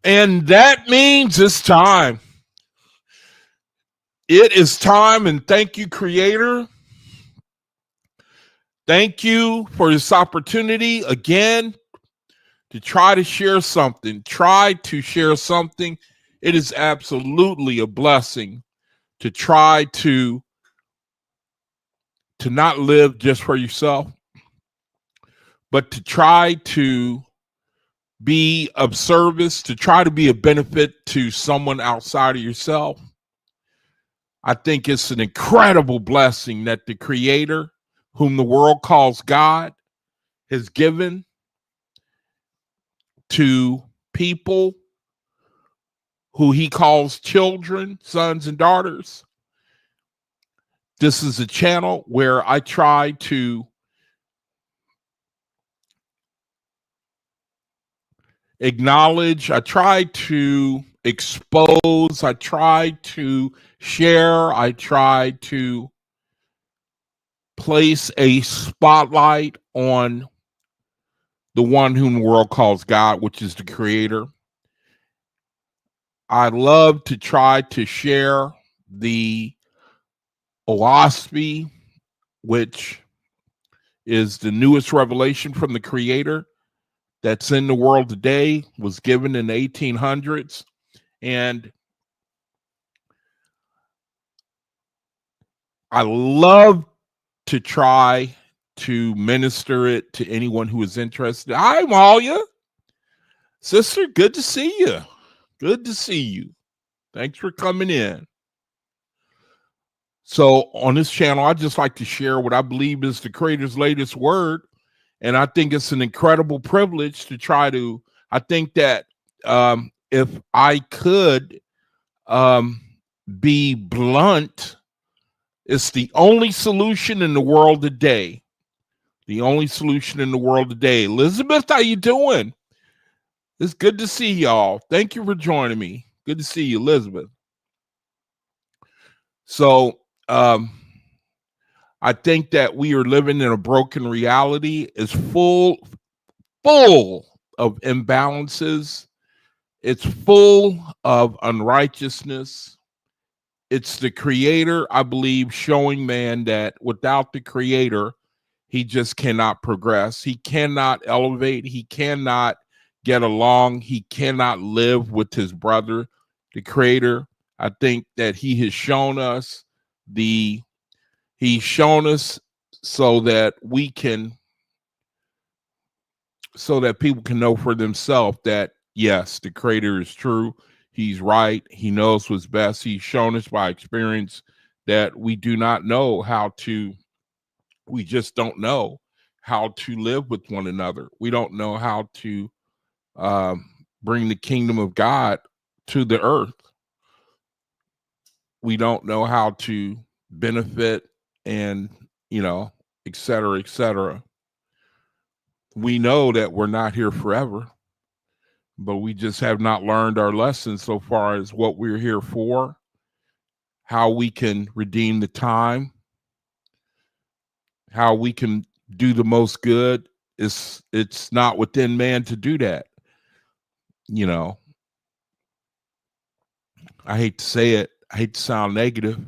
And that means it's time. It is time, and thank you, Creator. Thank you for this opportunity again to try to share something. Try to share something. It is absolutely a blessing to try to not live just for yourself, but to try to be of service, to try to be a benefit to someone outside of yourself. I think it's an incredible blessing that the Creator, whom the world calls God, has given to people who he calls children, sons and daughters. This is a channel where I try to acknowledge, I try to expose, I try to share, I try to place a spotlight on the one whom the world calls God, which is the creator. I love to try to share the OAHSPE, which is the newest revelation from the creator that's in the world today, was given in the 1800s. And I love to try to minister it to anyone who is interested. Hi, Malia. Sister, good to see you. Good to see you. Thanks for coming in. So on this channel, I just like to share what I believe is the creator's latest word. And I think it's an incredible privilege to try to, I think that if I could be blunt, it's the only solution in the world today. The only solution in the world today. Elizabeth, how you doing? It's good to see y'all. Thank you for joining me. Good to see you, Elizabeth. So I think that we are living in a broken reality. It's full of imbalances. It's full of unrighteousness. It's the creator, I believe, showing man that without the creator, he just cannot progress. He cannot elevate. He cannot get along. He cannot live with his brother, the creator. I think that he has shown us so that we can, so that people can know for themselves that, yes, the creator is true. He's right. He knows what's best. He's shown us by experience that we do not know how to, we just don't know how to live with one another. We don't know how to bring the kingdom of God to the earth. We don't know how to benefit and, et cetera, et cetera. We know that we're not here forever, but we just have not learned our lessons so far as what we're here for, how we can redeem the time, how we can do the most good. It's not within man to do that. I hate to say it. I hate to sound negative.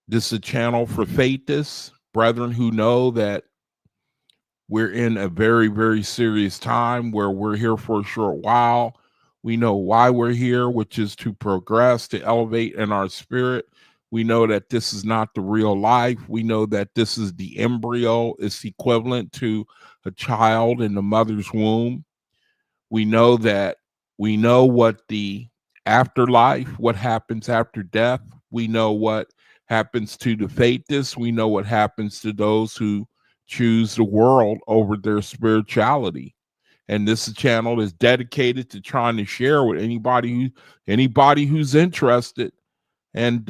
This is a channel for faithists, brethren who know that we're in a very, very serious time where we're here for a short while. We know why we're here, which is to progress, to elevate in our spirit. We know that this is not the real life. We know that this is the embryo. It's equivalent to a child in the mother's womb. We know what the afterlife, what happens after death. We know what happens to the faithists. We know what happens to those who choose the world over their spirituality. And this channel is dedicated to trying to share with anybody who's interested. And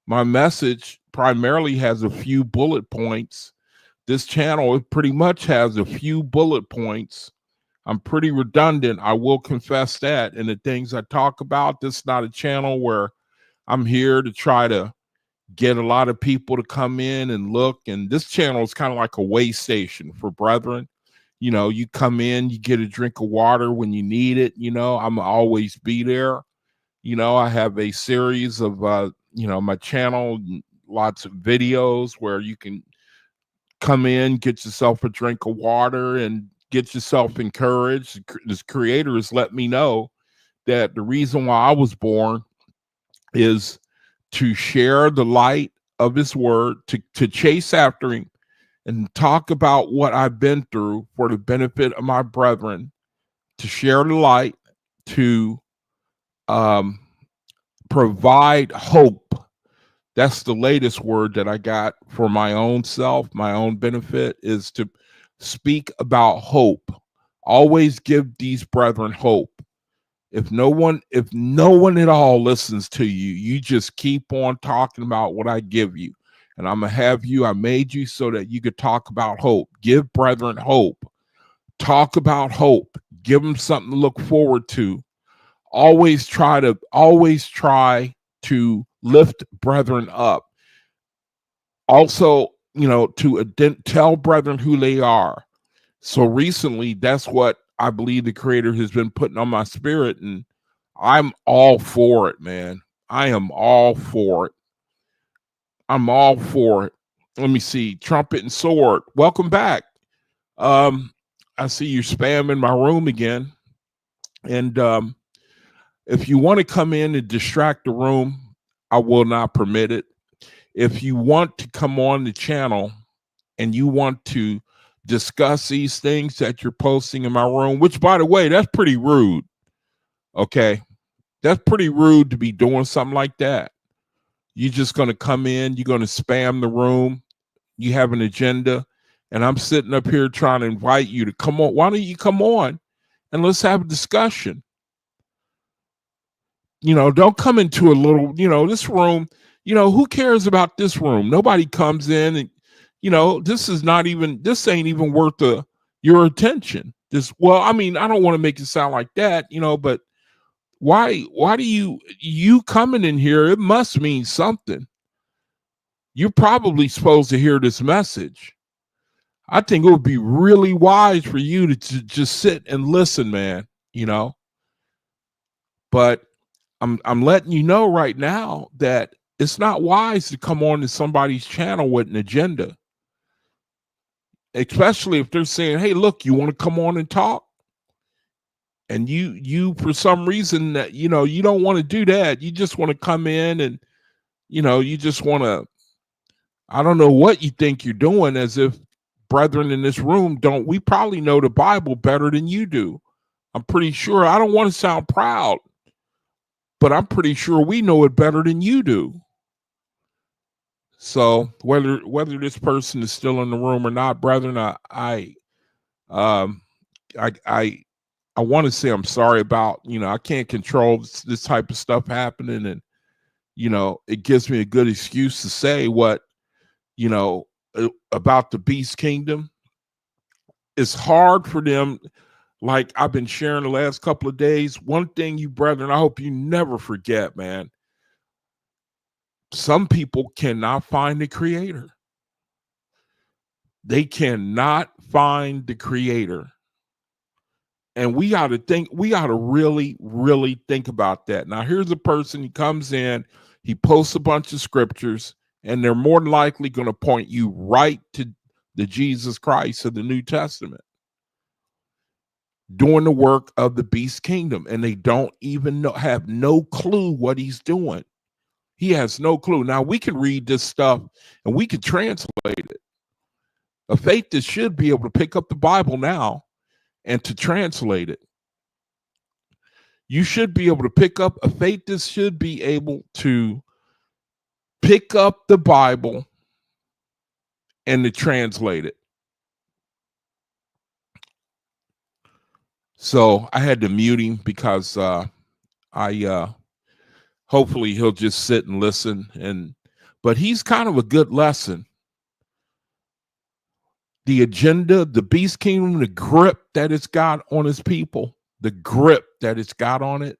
my message primarily has a few bullet points. This channel pretty much has a few bullet points. I'm pretty redundant, I will confess that. And the things I talk about, this is not a channel where I'm here to try to get a lot of people to come in and look. And this channel is kind of like a way station for brethren. You come in, you get a drink of water when you need it. I'm always be there. I have a series of, my channel, lots of videos where you can come in, get yourself a drink of water and get yourself encouraged. This creator has let me know that the reason why I was born is to share the light of his word, to chase after him and talk about what I've been through for the benefit of my brethren, to share the light, to provide hope. That's the latest word that I got for my own self, my own benefit, is to speak about hope. Always give these brethren hope. If no one at all listens to you, you just keep on talking about what I give you. And I'm going to have you, I made you so that you could talk about hope. Give brethren hope. Talk about hope. Give them something to look forward to. Always try to lift brethren up. Also, to tell brethren who they are. So recently, that's what I believe the Creator has been putting on my spirit, and I'm all for it, man. I am all for it. I'm all for it. Let me see. Trumpet and Sword, welcome back. I see you spamming my room again. And if you want to come in and distract the room, I will not permit it. If you want to come on the channel and you want to discuss these things that you're posting in my room, which, by the way, that's pretty rude. Okay. That's pretty rude to be doing something like that. You're just going to come in, you're going to spam the room, you have an agenda, and I'm sitting up here trying to invite you to come on. Why don't you come on and let's have a discussion? Don't come into a little, this room, who cares about this room? Nobody comes in and, this ain't even worth your attention. I don't want to make it sound like that, but why do you coming in here? It must mean something. You're probably supposed to hear this message. I think it would be really wise for you to just sit and listen, man, but I'm letting you know right now that it's not wise to come on to somebody's channel with an agenda, especially if they're saying, hey, look, you want to come on and talk? And you for some reason that, you don't want to do that. You just want to come in and, you just want to, I don't know what you think you're doing, as if brethren in this room we probably know the Bible better than you do. I'm pretty sure. I don't want to sound proud, but I'm pretty sure we know it better than you do. So whether this person is still in the room or not, brethren, I want to say I'm sorry about, I can't control this type of stuff happening, and it gives me a good excuse to say what about the beast kingdom. It's hard for them. Like I've been sharing the last couple of days, one thing, you brethren, I hope you never forget, man. Some people cannot find the Creator. They cannot find the Creator. And we got to really, really think about that. Now, here's a person, he comes in, he posts a bunch of scriptures, and they're more than likely going to point you right to the Jesus Christ of the New Testament, doing the work of the beast kingdom. And they don't even have no clue what he's doing. He has no clue. Now, we can read this stuff and we can translate it. A faith that should be able to pick up the Bible now and to translate it. You should be able to pick up a faith that should be able to pick up the Bible and to translate it. So I had to mute him because hopefully he'll just sit and listen. But he's kind of a good lesson. The agenda, the beast kingdom, the grip that it's got on his people, the grip that it's got on it.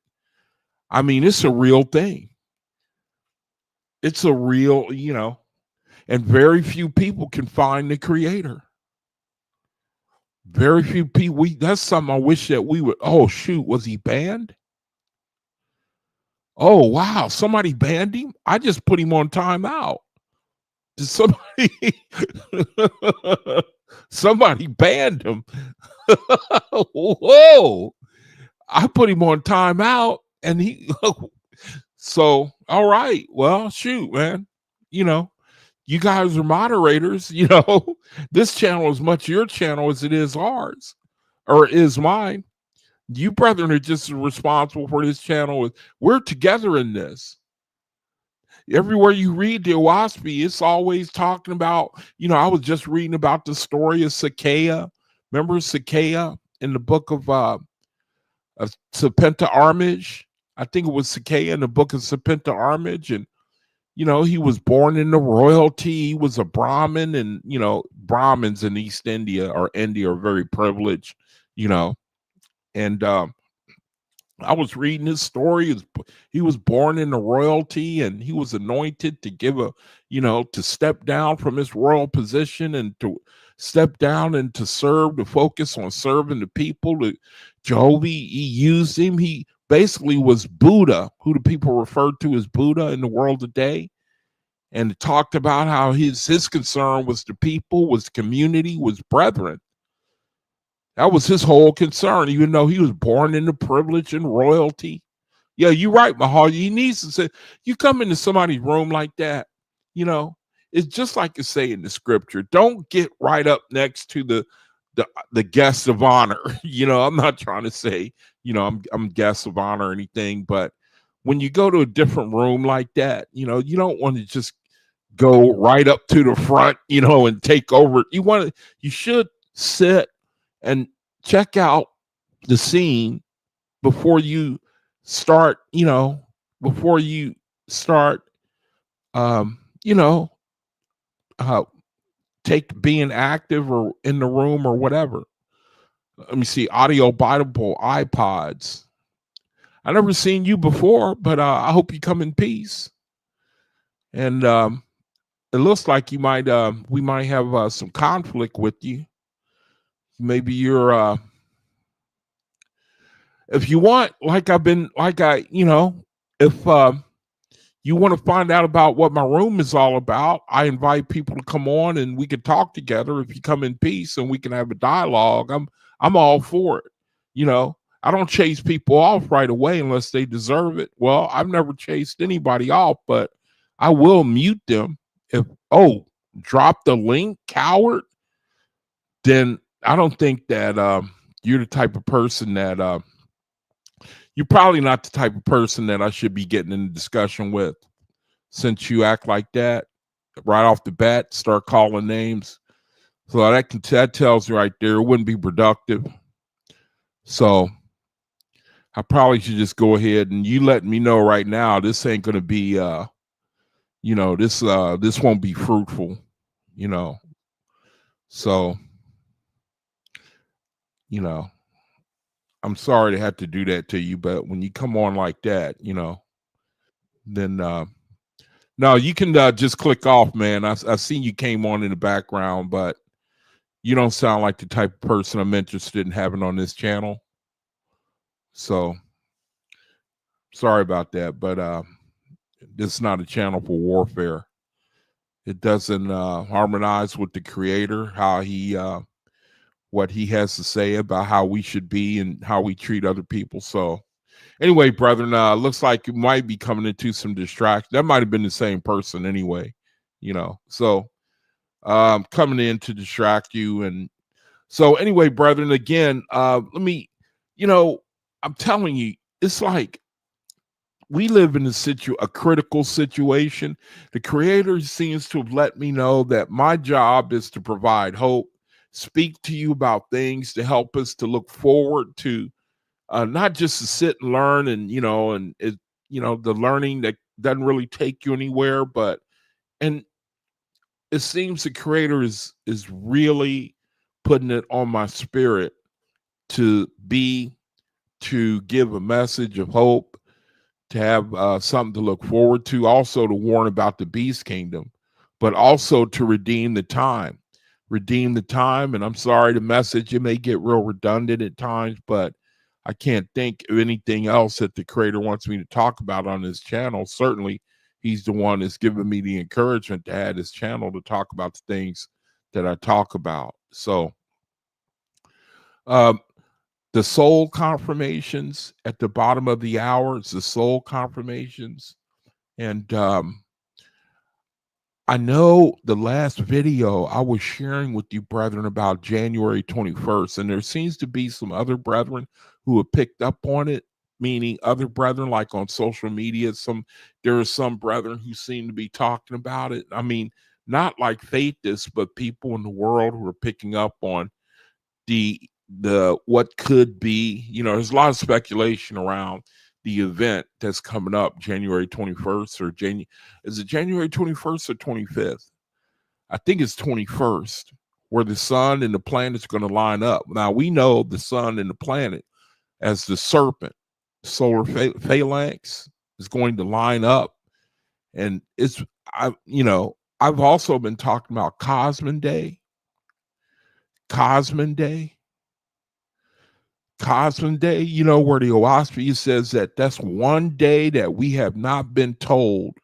I mean, it's a real thing. It's a real, and very few people can find the Creator. Very few people. That's something I wish that we would. Oh, shoot. Was he banned? Oh, wow. Somebody banned him. I just put him on timeout. Did somebody banned him? Whoa. I put him on timeout, and so, all right. Well, shoot, man. You guys are moderators. This channel is much your channel as it is ours, or is mine. You brethren are just responsible for this channel. We're together in this. Everywhere you read the OAHSPE, it's always talking about, I was just reading about the story of Zacchaeus. Remember Zacchaeus in the book of Serpenta Armage? I think it was Zacchaeus in the book of Serpenta Armage. And, he was born into royalty. He was a Brahmin, and, Brahmins in East India or India are very privileged, and I was reading his story. He was born into royalty, and he was anointed to give to step down from his royal position and step down and to serve, to focus on serving the people. Jehovah, he used him. He basically was Buddha, who the people referred to as Buddha in the world today, and talked about how his concern was the people, was the community, was brethren. That was his whole concern, even though he was born into privilege and royalty. Yeah, you're right, Mahal. He needs to say, you come into somebody's room like that, it's just like you say in the scripture. Don't get right up next to the guest of honor. I'm not trying to say, I'm guest of honor or anything, but when you go to a different room like that, you don't want to just go right up to the front, and take over. You should sit and check out the scene before you start, before you start, um, you know, uh, take being active or in the room or whatever. Let me see, audio Bible iPods. I never seen you before, but I hope you come in peace. And it looks like we might have some conflict with you. Maybe you're if you want, if you want to find out about what my room is all about, I invite people to come on and we can talk together. If you come in peace and we can have a dialogue, I'm all for it. I don't chase people off right away unless they deserve it. Well, I've never chased anybody off, but I will mute them if drop the link, coward. Then I don't think that you're the type of person that you're probably not the type of person that I should be getting in a discussion with, since you act like that right off the bat, start calling names. So that tells you right there it wouldn't be productive. So I probably should just go ahead and you let me know right now this ain't gonna be this won't be fruitful, So I'm sorry to have to do that to you, but when you come on like that, then no, you can just click off, man. I seen you came on in the background, but you don't sound like the type of person I'm interested in having on this channel. So sorry about that, but this is not a channel for warfare. It doesn't harmonize with the creator, how he what he has to say about how we should be and how we treat other people. So anyway, brethren, looks like you might be coming into some distraction. That might have been the same person anyway, So coming in to distract you. And so anyway, brethren, again, let me, I'm telling you, it's like we live in a critical situation. The creator seems to have let me know that my job is to provide hope, speak to you about things to help us to look forward to, not just to sit and learn and, the learning that doesn't really take you anywhere, and it seems the creator is really putting it on my spirit to give a message of hope, to have something to look forward to, also to warn about the beast kingdom, but also to redeem the time. And I'm sorry, the message, it may get real redundant at times, but I can't think of anything else that the creator wants me to talk about on his channel. Certainly he's the one that's given me the encouragement to have his channel to talk about the things that I talk about. So the soul confirmations at the bottom of the hour, it's the soul confirmations. And I know the last video I was sharing with you, brethren, about January 21st, and there seems to be some other brethren who have picked up on it, meaning other brethren, like on social media. There are some brethren who seem to be talking about it. I mean, not like faithists, but people in the world who are picking up on the what could be. There's a lot of speculation around the event that's coming up January 21st or is it January 21st or 25th? I think it's 21st, where the sun and the planet's going to line up. Now we know the sun and the planet as the serpent, solar phalanx, is going to line up. And I've also been talking about Cosmin Day. Cosmin Day. Cosmin Day, you know, where the OAHSPE says that that's one day that we have not been told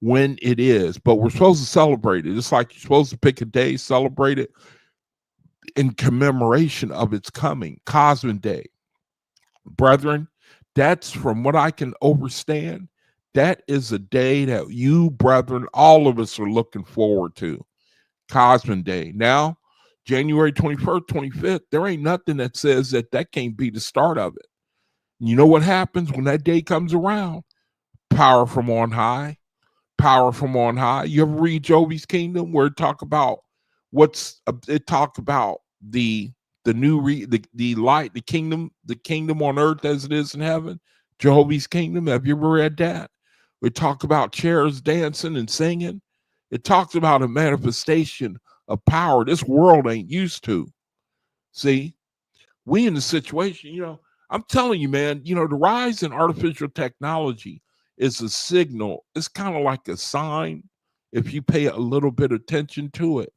when it is, but we're supposed to celebrate it. It's like you're supposed to pick a day, celebrate it in commemoration of its coming. Cosmin Day. Brethren, that's from what I can understand. That is a day that you, brethren, all of us are looking forward to. Cosmin Day. Now, January 21st, 25th, there ain't nothing that says that that can't be the start of it. You know what happens when that day comes around? Power from on high. Power from on high. You ever read Job's Kingdom where it talk about the new the light, the kingdom on earth as it is in heaven? Jehovah's Kingdom. Have you ever read that? We talk about chairs dancing and singing. It talks about a manifestation of power this world ain't used to. See, we in the situation, you know, I'm telling you, man, you know, the rise in artificial technology is a signal. It's kind of like a sign, if you pay a little bit of attention to it,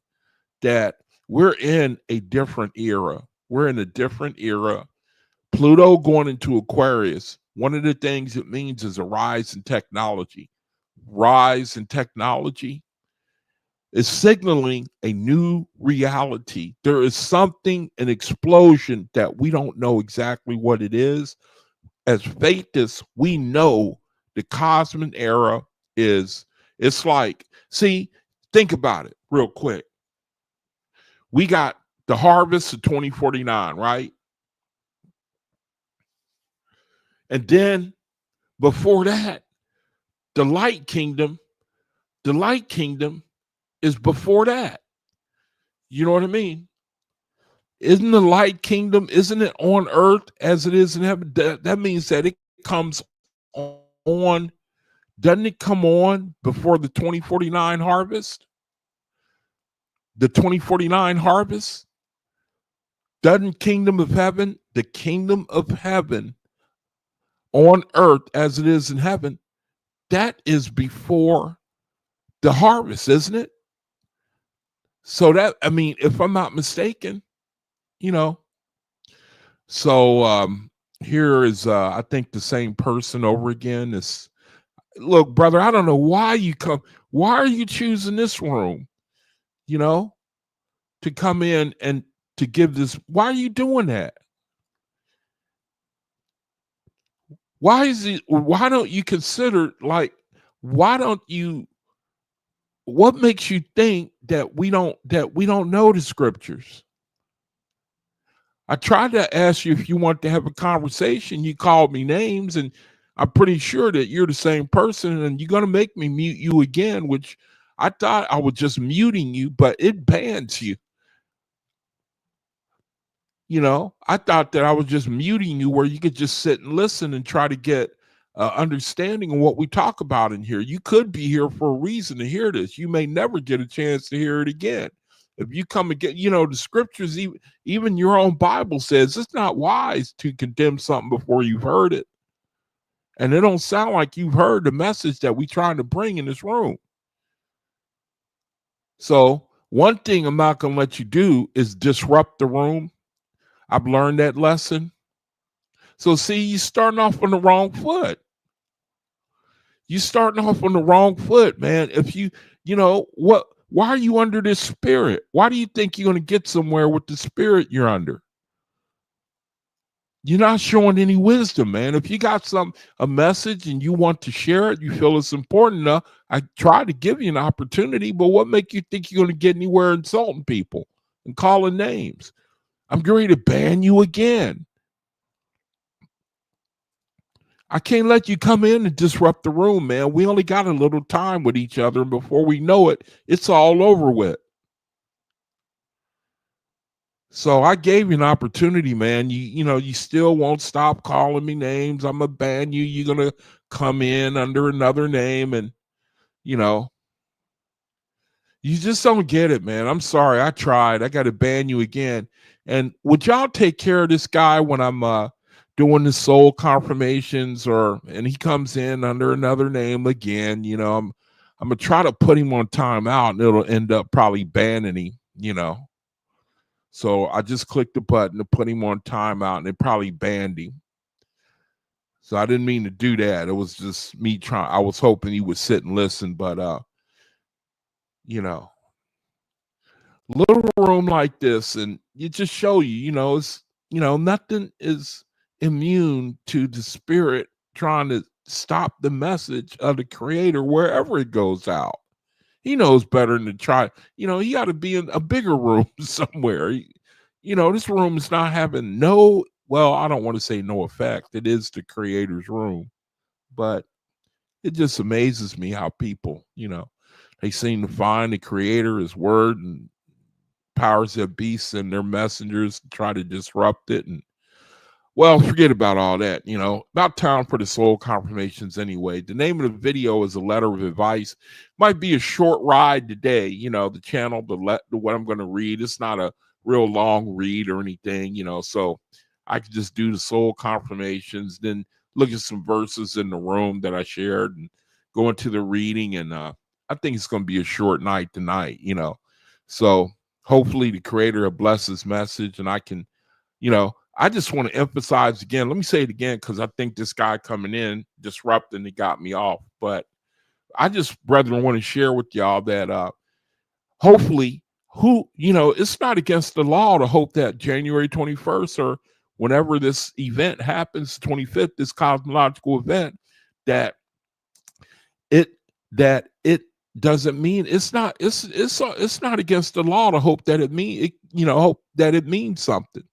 that we're in a different era. We're in a different era. Pluto going into Aquarius, one of the things it means is a rise in technology. Rise in technology is signaling a new reality. There is something, an explosion that we don't know exactly what it is. As faithists, we know the cosmic era is, it's like, see, think about it real quick. We got the harvest of 2049, right? And then before that, the light kingdom is before that. You know what I mean? Isn't the light kingdom, isn't it on earth as it is in heaven? That means that it comes on, doesn't it come on before the 2049 harvest? The 2049 harvest? Doesn't kingdom of heaven, the kingdom of heaven on earth as it is in heaven, that is before the harvest, isn't it? So that, I mean, if I'm not mistaken, you know, so here is I think the same person over again. Is, look, brother, I don't know why you come, why are you choosing this room, you know, to come in and to give this, why are you doing that? Why is it, why don't you consider, like, why don't you, what makes you think that we don't know the scriptures? I tried to ask you if you want to have a conversation. You called me names, and I'm pretty sure that you're the same person, and you're going to make me mute you again, which I thought I was just muting you, but it bans you. You know, I thought that I was just muting you where you could just sit and listen and try to get understanding of what we talk about in here. You could be here for a reason to hear this. You may never get a chance to hear it again. If you come and get, you know, the scriptures, even your own Bible says it's not wise to condemn something before you've heard it. And it don't sound like you've heard the message that we're trying to bring in this room. So one thing I'm not going to let you do is disrupt the room. I've learned that lesson. So see, you starting off on the wrong foot. You starting off on the wrong foot, man. If you know what, why are you under this spirit? Why do you think you're going to get somewhere with the spirit you're under? You're not showing any wisdom, man. If you got a message and you want to share it, you feel it's important enough, I try to give you an opportunity, but what make you think you're going to get anywhere insulting people and calling names? I'm going to ban you again. I can't let you come in and disrupt the room, man. We only got a little time with each other, and before we know it, it's all over with. So I gave you an opportunity, man. You know, you still won't stop calling me names. I'm gonna ban you. You're gonna come in under another name, and you know, you just don't get it, man. I'm sorry. I tried. I got to ban you again. And would y'all take care of this guy when I'm doing the soul confirmations, and he comes in under another name again? You know, I'm gonna try to put him on timeout, and it'll end up probably banning him. You know. So I just clicked the button to put him on timeout, and it probably banned him. So I didn't mean to do that. It was just me trying. I was hoping he would sit and listen, but you know, little room like this, and it just show you, it's nothing is immune to the spirit trying to stop the message of the creator wherever it goes out. He knows better than to try. He got to be in a bigger room somewhere. This room is not having no, well, I don't want to say no effect. It is the creator's room, but it just amazes me how people, they seem to find the creator, his word, and powers that beasts and their messengers to try to disrupt it. And well, forget about all that. About time for the soul confirmations anyway. The name of the video is a letter of advice. Might be a short ride today. The channel, what I'm going to read. It's not a real long read or anything. So I could just do the soul confirmations, then look at some verses in the room that I shared, and go into the reading. And I think it's going to be a short night tonight. So hopefully the creator will bless his message, and I can, I just want to emphasize again. Let me say it again, because I think this guy coming in disrupting, it got me off. But I just, brethren, want to share with y'all that hopefully, it's not against the law to hope that January 21st or whenever this event happens, 25th, this cosmological event, that it doesn't mean it's not against the law to hope that hope that it means something.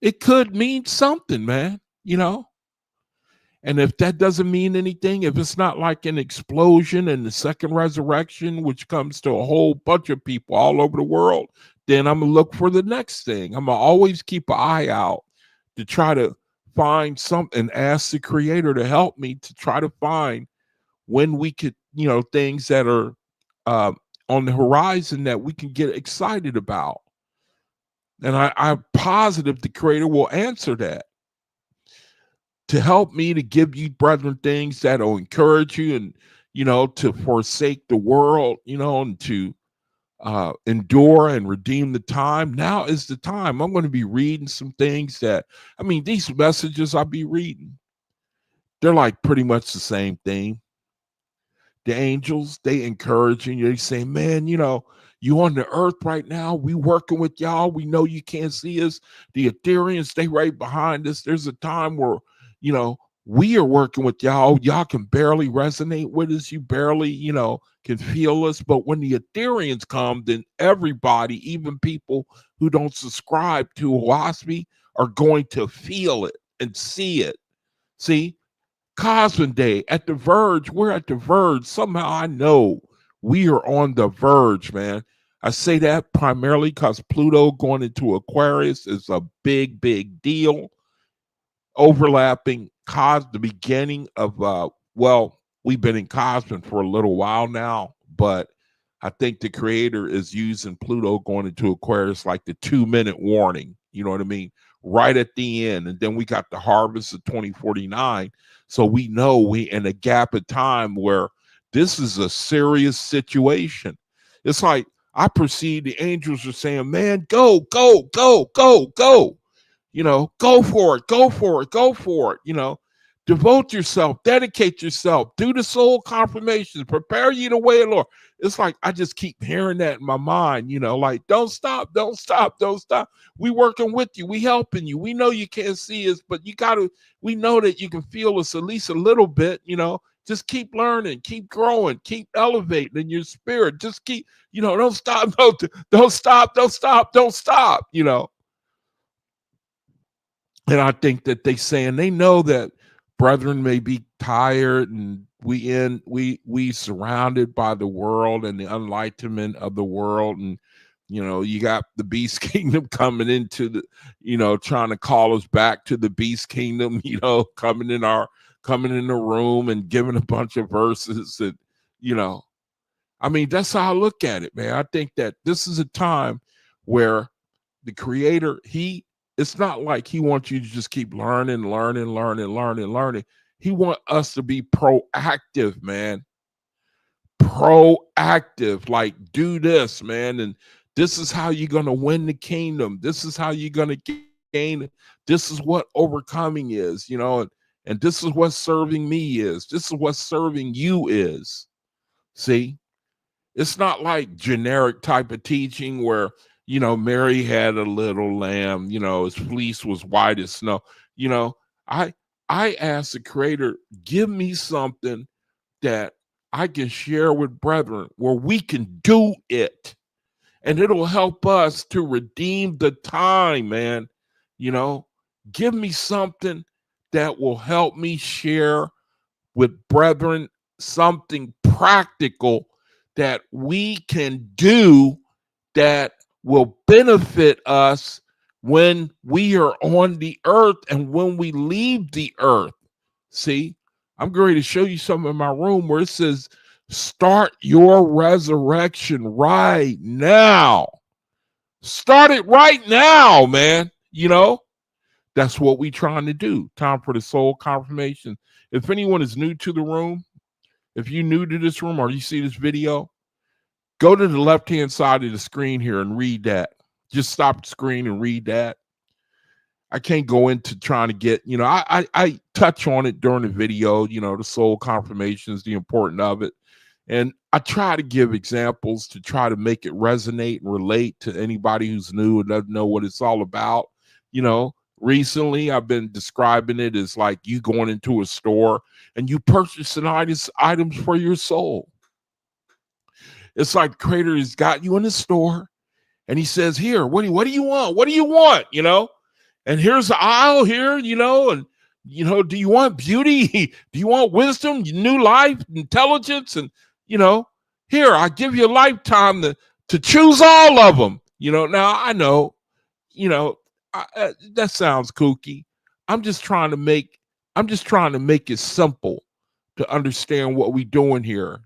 It could mean something, man, and if that doesn't mean anything, if it's not like an explosion and the second resurrection, which comes to a whole bunch of people all over the world, then I'm going to look for the next thing. I'm going to always keep an eye out to try to find something, ask the creator to help me to try to find when we could, things that are on the horizon that we can get excited about. And I'm positive the creator will answer that, to help me to give you, brethren, things that will encourage you, and, to forsake the world, and to endure and redeem the time. Now is the time. I'm going to be reading some things these messages I'll be reading, they're like pretty much the same thing. The angels, they encouraging you. They say, man, you on the earth right now. We working with y'all. We know you can't see us. The Ethereans, they right behind us. There's a time where, we are working with y'all. Y'all can barely resonate with us. You barely, can feel us. But when the Ethereans come, then everybody, even people who don't subscribe to OAHSPE, are going to feel it and see it. See? Cosmin Day at the verge. We're at the verge. Somehow I know we are on the verge, man. I say that primarily because Pluto going into Aquarius is a big, big deal. Overlapping the beginning of, we've been in Cosmin for a little while now, but I think the creator is using Pluto going into Aquarius like the 2-minute warning. You know what I mean? Right at the end. And then we got the harvest of 2049. So we know we in a gap of time where this is a serious situation. It's like I perceive the angels are saying, man, go, go, go, go, go. Go for it, go for it, go for it. Devote yourself, dedicate yourself, do the soul confirmations, prepare you the way of the Lord. It's like I just keep hearing that in my mind, like don't stop, don't stop, don't stop. We working with you, we helping you. We know you can't see us, but we know that you can feel us at least a little bit, just keep learning, keep growing, keep elevating in your spirit. Just keep, don't stop, don't stop, don't stop, don't stop, And I think that they know that brethren may be tired, and we surrounded by the world and the enlightenment of the world, and you got the beast kingdom coming into the, trying to call us back to the beast kingdom, coming in the room and giving a bunch of verses, and that's how I look at it, man. I think that this is a time where the creator, it's not like he wants you to just keep learning. He wants us to be proactive, man. Proactive, like do this, man. And This is how you're going to win the kingdom. This is how you're going to gain it. This is what overcoming is, and this is what serving me is. This is what serving you is. See, it's not like generic type of teaching where, Mary had a little lamb, his fleece was white as snow. I I asked the creator, give me something that I can share with brethren where we can do it. And it'll help us to redeem the time, man. You know, give me something that will help me share with brethren something practical that we can do that will benefit us when we are on the earth and when we leave the earth. See, I'm going to show you something in my room where it says, start your resurrection right now. Start it right now, man. That's what we trying to do. Time for the soul confirmation. If anyone is new to the room, if you're new to this room or you see this video, go to the left-hand side of the screen here and read that. Just stop the screen and read that. I can't go into trying to get, I touch on it during the video, the soul confirmations, the importance of it. And I try to give examples to try to make it resonate and relate to anybody who's new and doesn't know what it's all about. Recently I've been describing it as like you going into a store and you purchasing items for your soul. It's like the creator has got you in the store and he says, here, what do you want? What do you want? And here's the aisle here, and, do you want beauty? Do you want wisdom, new life, intelligence? And, here, I give you a lifetime to choose all of them. Now I know, that sounds kooky. I'm just trying to make it simple to understand what we're doing here,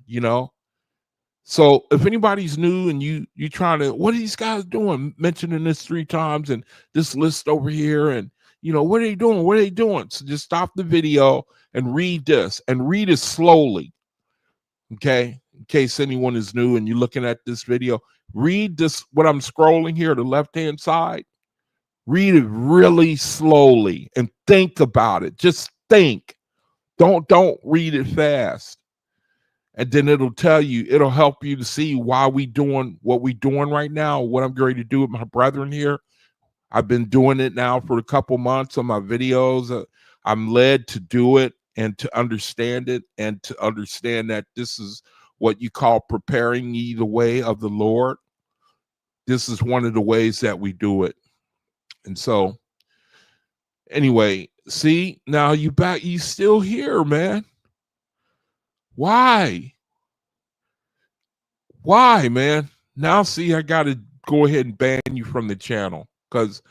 So if anybody's new and you trying to, what are these guys doing? Mentioning this 3 times and this list over here, and what are they doing? What are they doing? So just stop the video and read this, and read it slowly. Okay, in case anyone is new and you're looking at this video, read this. What I'm scrolling here, the left-hand side. Read it really slowly and think about it. Just think. Don't read it fast. And then it'll help you to see why we doing what we doing right now, what I'm going to do with my brethren here. I've been doing it now for a couple months on my videos. I'm led to do it and to understand it, and to understand that this is what you call preparing ye the way of the Lord. This is one of the ways that we do it. And so, anyway, see, now you back, you still here, man. Why, man? Now, see, I got to go ahead and ban you from the channel because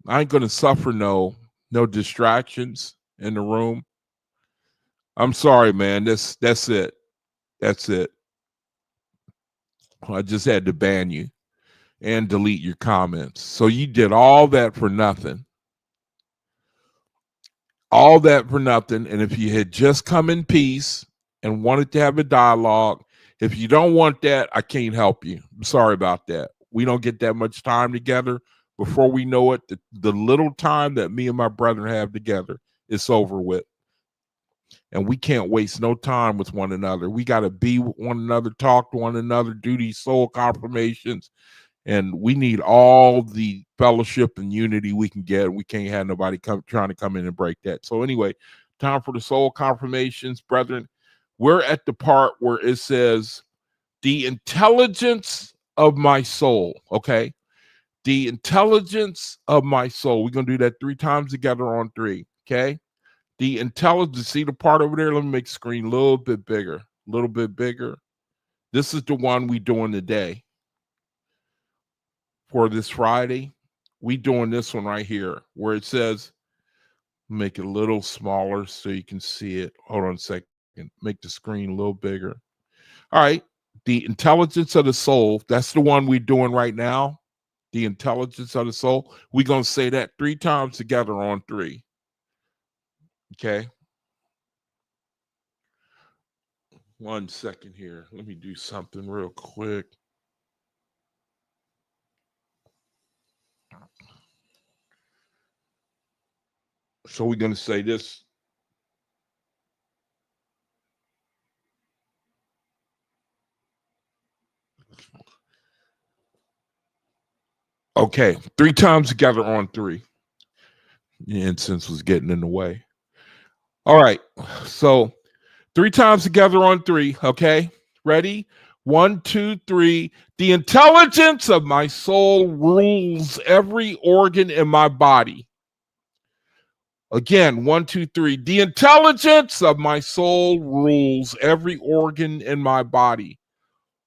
I ain't gonna suffer no distractions in the room. I'm sorry, man. That's it. That's it. I just had to ban you and delete your comments. So you did all that for nothing. All that for nothing. And if you had just come in peace and wanted to have a dialogue, if you don't want that, I can't help you. I'm sorry about that. We don't get that much time together. Before we know it, the little time that me and my brethren have together, it's over with. And we can't waste no time with one another. We got to be with one another, talk to one another, do these soul confirmations. And we need all the fellowship and unity we can get. We can't have nobody trying to come in and break that. So anyway, time for the soul confirmations, brethren. We're at the part where it says, the intelligence of my soul, okay? The intelligence of my soul. We're going to do that 3 times together on 3, okay? The intelligence, see the part over there? Let me make the screen a little bit bigger, a little bit bigger. This is the one we doing today. For this Friday, we doing this one right here where it says, make it a little smaller so you can see it. Hold on a second. Make the screen a little bigger. All right. The intelligence of the soul. That's the one we're doing right now. The intelligence of the soul. We're going to say that 3 times together on 3. Okay. 1 second here. Let me do something real quick. So we're going to say this. Okay, 3 times together on 3. The incense was getting in the way. All right, so 3 times together on 3. Okay, ready? 1, 2, 3. The intelligence of my soul rules every organ in my body. Again, 1, 2, 3. The intelligence of my soul rules every organ in my body.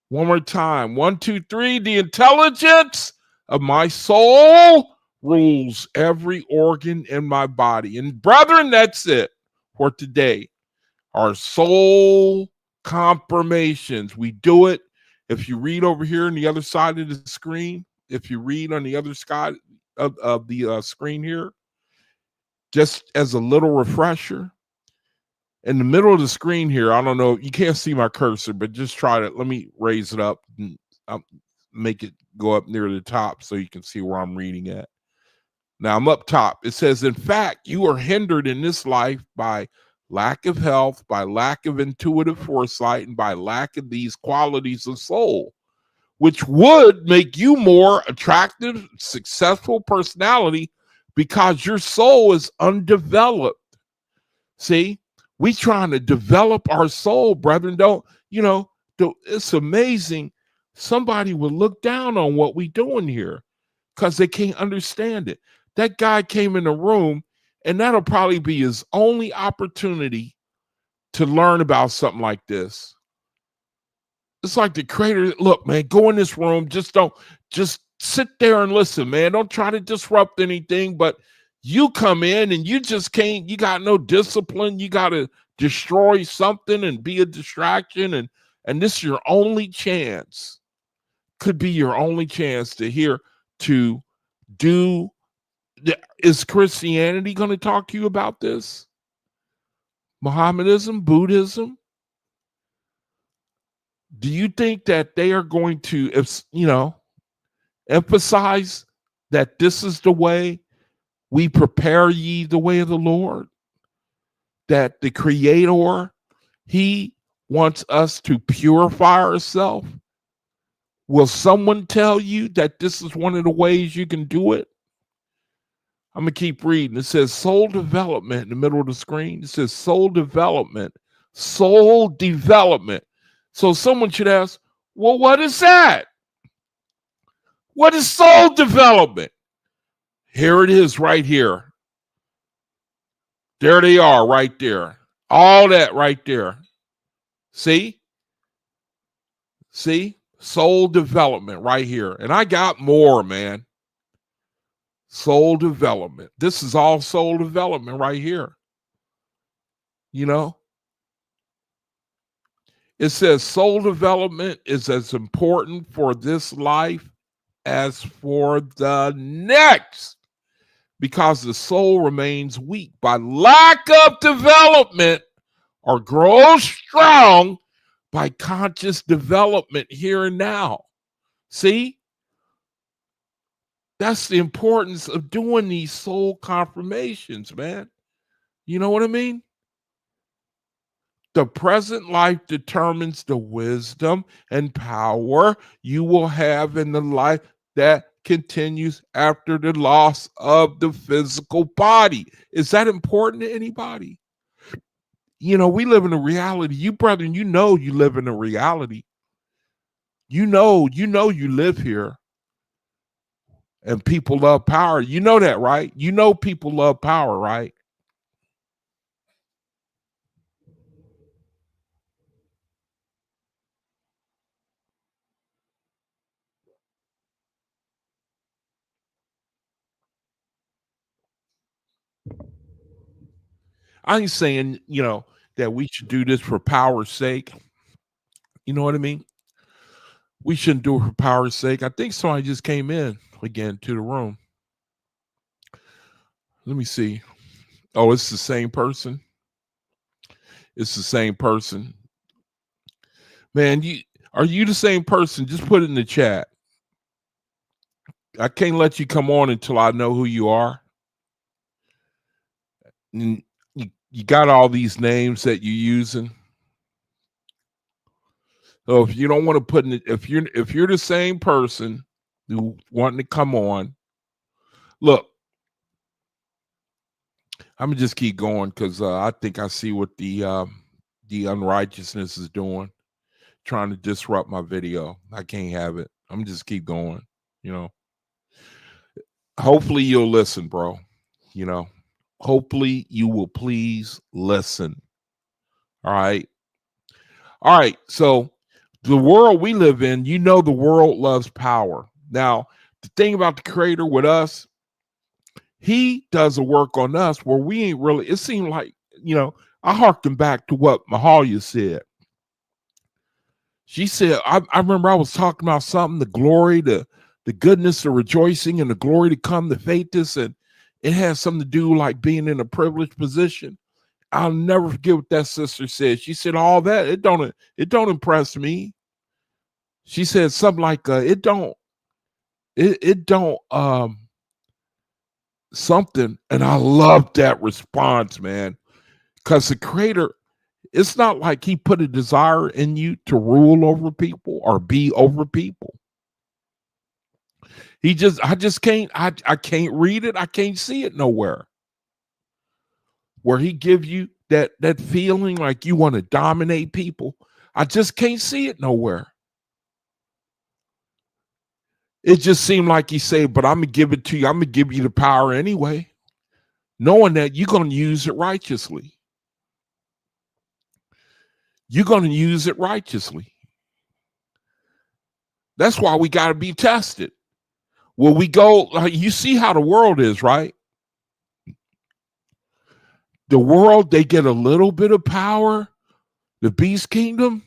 One more time. 1, 2, 3. The intelligence of my soul rules every organ in my body. And brethren, that's it for today. Our soul confirmations. We do it. If you read over here on the other side of the screen, if you read on the other side of the screen here, just as a little refresher, in the middle of the screen here, I don't know, you can't see my cursor, but just try to, let me raise it up and make it go up near the top so you can see where I'm reading at. Now I'm up top. It says, in fact, you are hindered in this life by lack of health, by lack of intuitive foresight, and by lack of these qualities of soul, which would make you more attractive, successful personality because your soul is undeveloped. See, we trying to develop our soul, brethren. Don't, it's amazing. Somebody will look down on what we doing here because they can't understand it. That guy came in the room, and that'll probably be his only opportunity to learn about something like this. It's like the creator, look, man, go in this room. Just sit there and listen, man. Don't try to disrupt anything, but you come in and you just can't, you got no discipline. You got to destroy something and be a distraction. And this is your only chance, could be your only chance to do. Is Christianity going to talk to you about this? Mohammedanism, Buddhism? Do you think that they are going to, emphasize that this is the way we prepare ye the way of the Lord? That the Creator, He wants us to purify ourselves? Will someone tell you that this is one of the ways you can do it? I'm going to keep reading. It says soul development in the middle of the screen. It says soul development. Soul development. So someone should ask, well, what is that? What is soul development? Here it is right here. There they are right there. All that right there. See? See? Soul development right here. And I got more, man. Soul development. This is all soul development right here. It says soul development is as important for this life as for the next, because the soul remains weak by lack of development, or grows strong by conscious development here and now. See? That's the importance of doing these soul confirmations, man. You know what I mean? The present life determines the wisdom and power you will have in the life that continues after the loss of the physical body. Is that important to anybody? We live in a reality. You, brethren, you live in a reality. You live here. And people love power. You know that, right? People love power, right? I ain't saying, that we should do this for power's sake. You know what I mean? We shouldn't do it for power's sake. I think somebody just came in again to the room. Let me see. Oh, it's the same person. It's the same person. Man, are you the same person? Just put it in the chat. I can't let you come on until I know who you are. And you got all these names that you're using. So if you don't want to put in, if you're the same person who wanting to come on, look, I'm gonna just keep going because I think I see what the unrighteousness is doing, trying to disrupt my video. I can't have it. I'm just keep going. You know, hopefully you'll listen, bro. You know, hopefully you will please listen. All right. All right. So the world we live in, you know, the world loves power. Now, the thing about the creator with us, he does a work on us where we ain't really, it seemed like, you know, I harken back to what Mahalia said. She said, I remember I was talking about something, the glory, the goodness, the rejoicing, and the glory to come, the faithfulness, and it has something to do like being in a privileged position. I'll never forget what that sister said. She said, all that, it don't impress me. She said something like, it don't something. And I love that response, man. Because the creator, it's not like he put a desire in you to rule over people or be over people. I can't read it. I can't see it nowhere. Where he give you that feeling like you want to dominate people. I just can't see it nowhere. It just seemed like he said, but I'm going to give it to you. I'm going to give you the power anyway, knowing that you're going to use it righteously. You're going to use it righteously. That's why we got to be tested. Will we go, like, you see how the world is, right? The world, they get a little bit of power, the beast kingdom,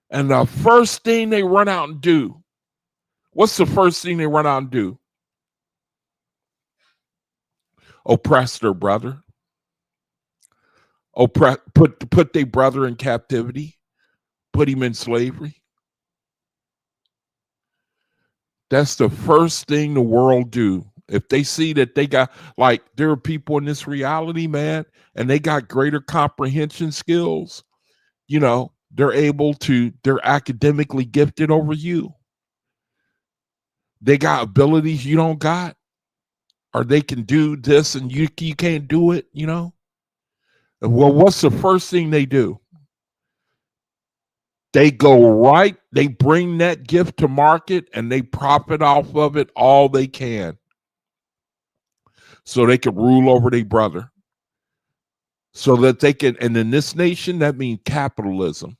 and the first thing they run out and do, what's the first thing they run out and do? Oppress their brother. Put their brother in captivity. Put him in slavery. That's the first thing the world do. If they see that they got, like, there are people in this reality, man, and they got greater comprehension skills, you know, they're academically gifted over you. They got abilities you don't got, or they can do this and you can't do it, you know? Well, what's the first thing they do? They they bring that gift to market and they profit off of it all they can. So they can rule over their brother. So that they can, and in this nation, that means capitalism.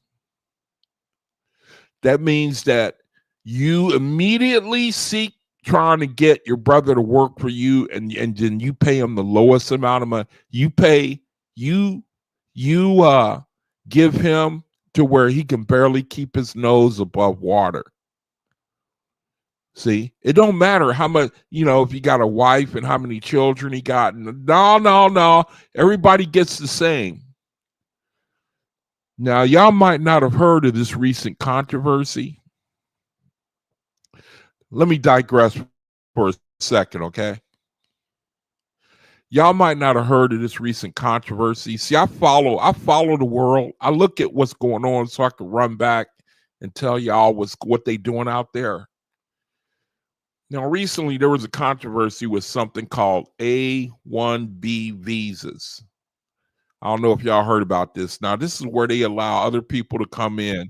That means that you immediately seek trying to get your brother to work for you, and then you pay him the lowest amount of money. You give him to where he can barely keep his nose above water. See, it don't matter how much, you know, if he got a wife and how many children he got. No. Everybody gets the same. Now, y'all might not have heard of this recent controversy. Let me digress for a second, okay? Y'all might not have heard of this recent controversy. See, I follow the world. I look at what's going on so I can run back and tell y'all what they doing out there. Now, recently there was a controversy with something called A1B visas. I don't know if y'all heard about this. Now, this is where they allow other people to come in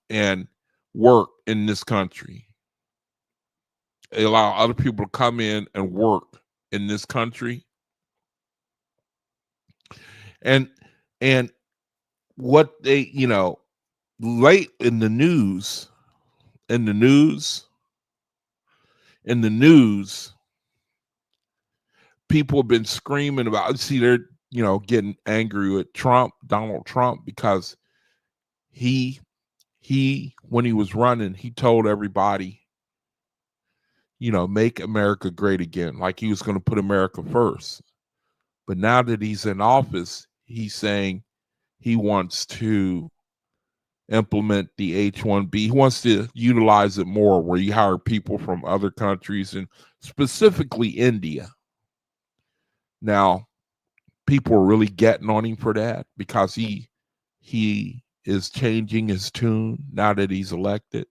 and work in this country. They allow other people to come in and work in this country. And what they, you know, late in the news, people have been screaming about, see, they're, you know, getting angry with Donald Trump, because he when he was running, he told everybody, you know, make America great again, like he was going to put America first. But now that he's in office, he's saying he wants to implement the H-1B. He wants to utilize it more, where you hire people from other countries and specifically India. Now, people are really getting on him for that because he is changing his tune now that he's elected.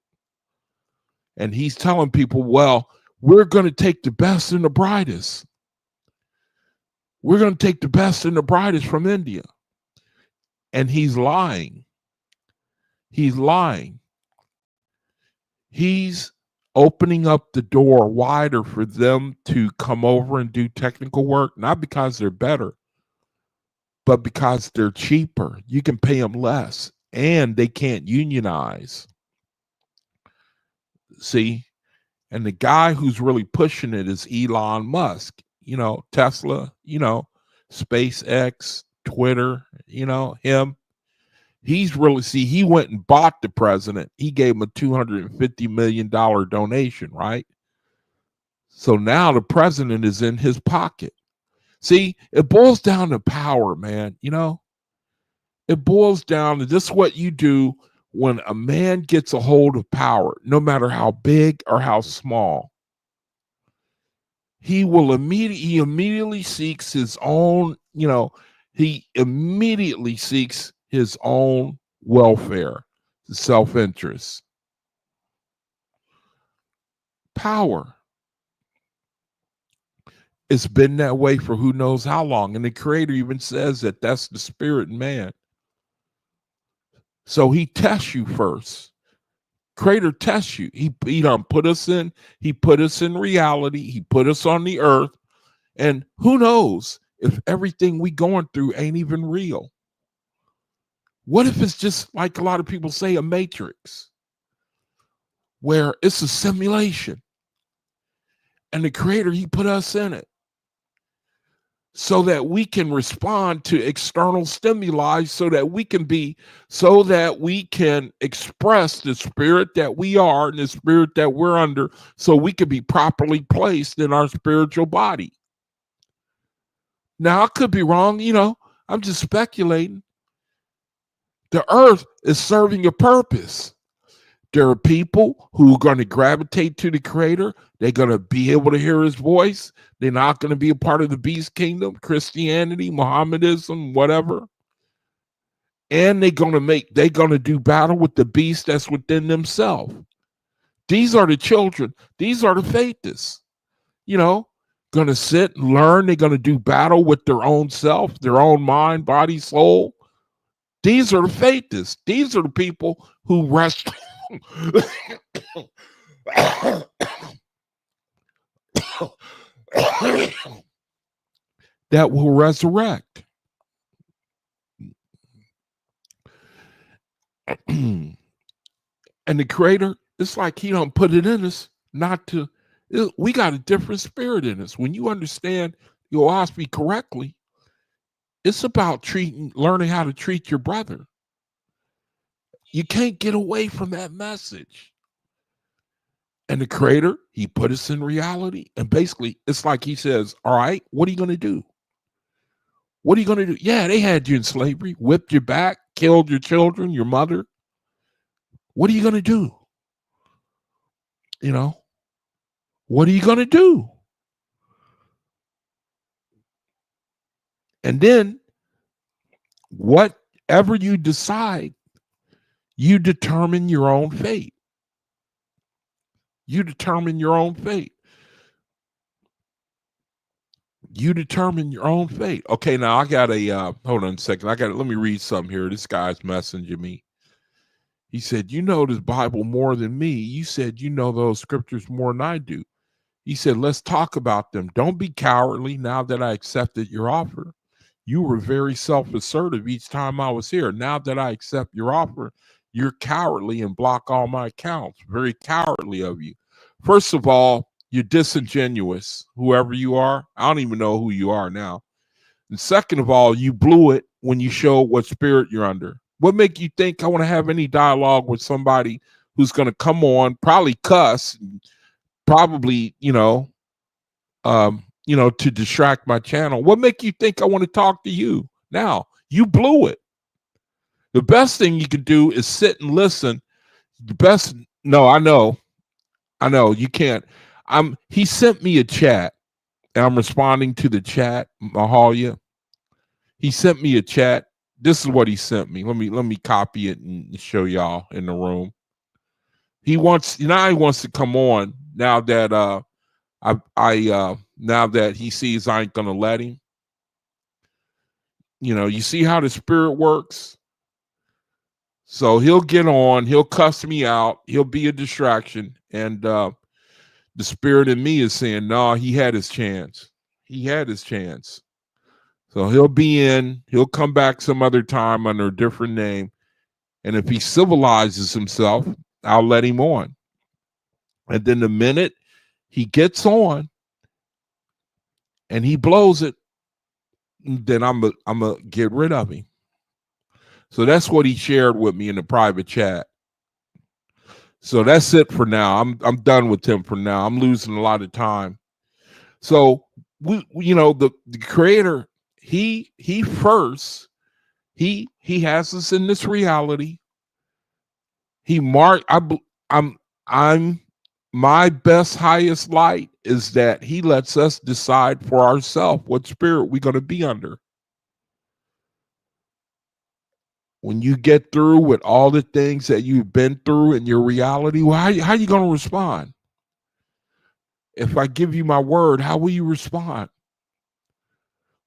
And he's telling people, well, we're going to take the best and the brightest. We're going to take the best and the brightest from India. And he's lying. He's lying. He's opening up the door wider for them to come over and do technical work, not because they're better, but because they're cheaper. You can pay them less, and they can't unionize. See? And the guy who's really pushing it is Elon Musk, Tesla, SpaceX, Twitter, him. He's really, he went and bought the president. He gave him a $250 million donation, right? So now the president is in his pocket. See, it boils down to power, man. It boils down to this is what you do when a man gets a hold of power, no matter how big or how small. He immediately seeks his own, he immediately seeks his own welfare, self-interest. Power. It's been that way for who knows how long. And the Creator even says that that's the spirit in man. So he tests you first. Creator tests you. He done put us in. He put us in reality. He put us on the earth. And who knows if everything we going through ain't even real? What if it's just like a lot of people say, a matrix, where it's a simulation, and the Creator, he put us in it so that we can respond to external stimuli, so that we can express the spirit that we are and the spirit that we're under, so we can be properly placed in our spiritual body. Now, I could be wrong, I'm just speculating. The earth is serving a purpose. There are people who are going to gravitate to the Creator. They're going to be able to hear his voice. They're not going to be a part of the beast kingdom, Christianity, Mohammedanism, whatever. And they're going to do battle with the beast that's within themselves. These are the children. These are the faithists. Going to sit and learn. They're going to do battle with their own self, their own mind, body, soul. These are the faithists. These are the people who rest. That will resurrect. And the Creator, it's like he don't put it in us we got a different spirit in us. When you understand your OAHSPE correctly, it's about learning how to treat your brother. You can't get away from that message. And the Creator, he put us in reality. And basically, it's like he says, all right, what are you going to do? What are you going to do? Yeah, they had you in slavery, whipped your back, killed your children, your mother. What are you going to do? What are you going to do? And then, whatever you decide, you determine your own fate. You determine your own fate. You determine your own fate. Okay, now I got hold on a second. Let me read something here. This guy's messaging me. He said, you know this Bible more than me. You said you know those scriptures more than I do. He said, let's talk about them. Don't be cowardly now that I accepted your offer. You were very self-assertive each time I was here. Now that I accept your offer, you're cowardly and block all my accounts. Very cowardly of you. First of all, you're disingenuous, whoever you are. I don't even know who you are now. And second of all, you blew it when you showed what spirit you're under. What make you think I want to have any dialogue with somebody who's going to come on, probably cuss, probably, to distract my channel? What make you think I want to talk to you now? You blew it. The best thing you can do is sit and listen. The best, no, I know, you can't. He sent me a chat, and I'm responding to the chat, Mahalia. He sent me a chat. This is what he sent me. Let me copy it and show y'all in the room. He wants to come on now that now that he sees I ain't gonna let him. You see how the spirit works. So he'll get on, he'll cuss me out, he'll be a distraction, and the spirit in me is saying, no, he had his chance. He had his chance. So he'll be in, he'll come back some other time under a different name. And if he civilizes himself, I'll let him on. And then the minute he gets on and he blows it, then I'm gonna get rid of him. So that's what he shared with me in the private chat. So that's it for now. I'm done with him for now. I'm losing a lot of time. So we the creator, he first, he has us in this reality. He marked, I'm my best highest light is that he lets us decide for ourselves what spirit we're going to be under. When you get through with all the things that you've been through in your reality, well, how are you going to respond? If I give you my word, how will you respond?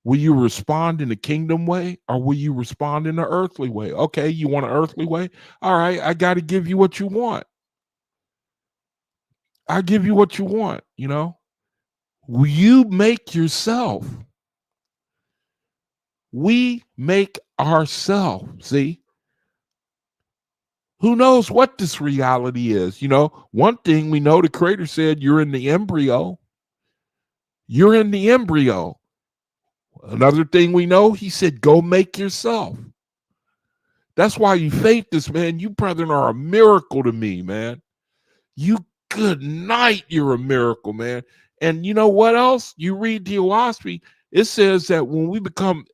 Will you respond in the kingdom way, or will you respond in the earthly way? Okay, you want an earthly way? All right, I got to give you what you want. I give you what you want, You make yourself. We make ourselves. See? Who knows what this reality is? One thing we know, the creator said, you're in the embryo. You're in the embryo. Another thing we know, he said, go make yourself. That's why you faith this, man. You, brethren, are a miracle to me, man. You, good night, you're a miracle, man. And you know what else? You read the OAHSPE, it says that when we become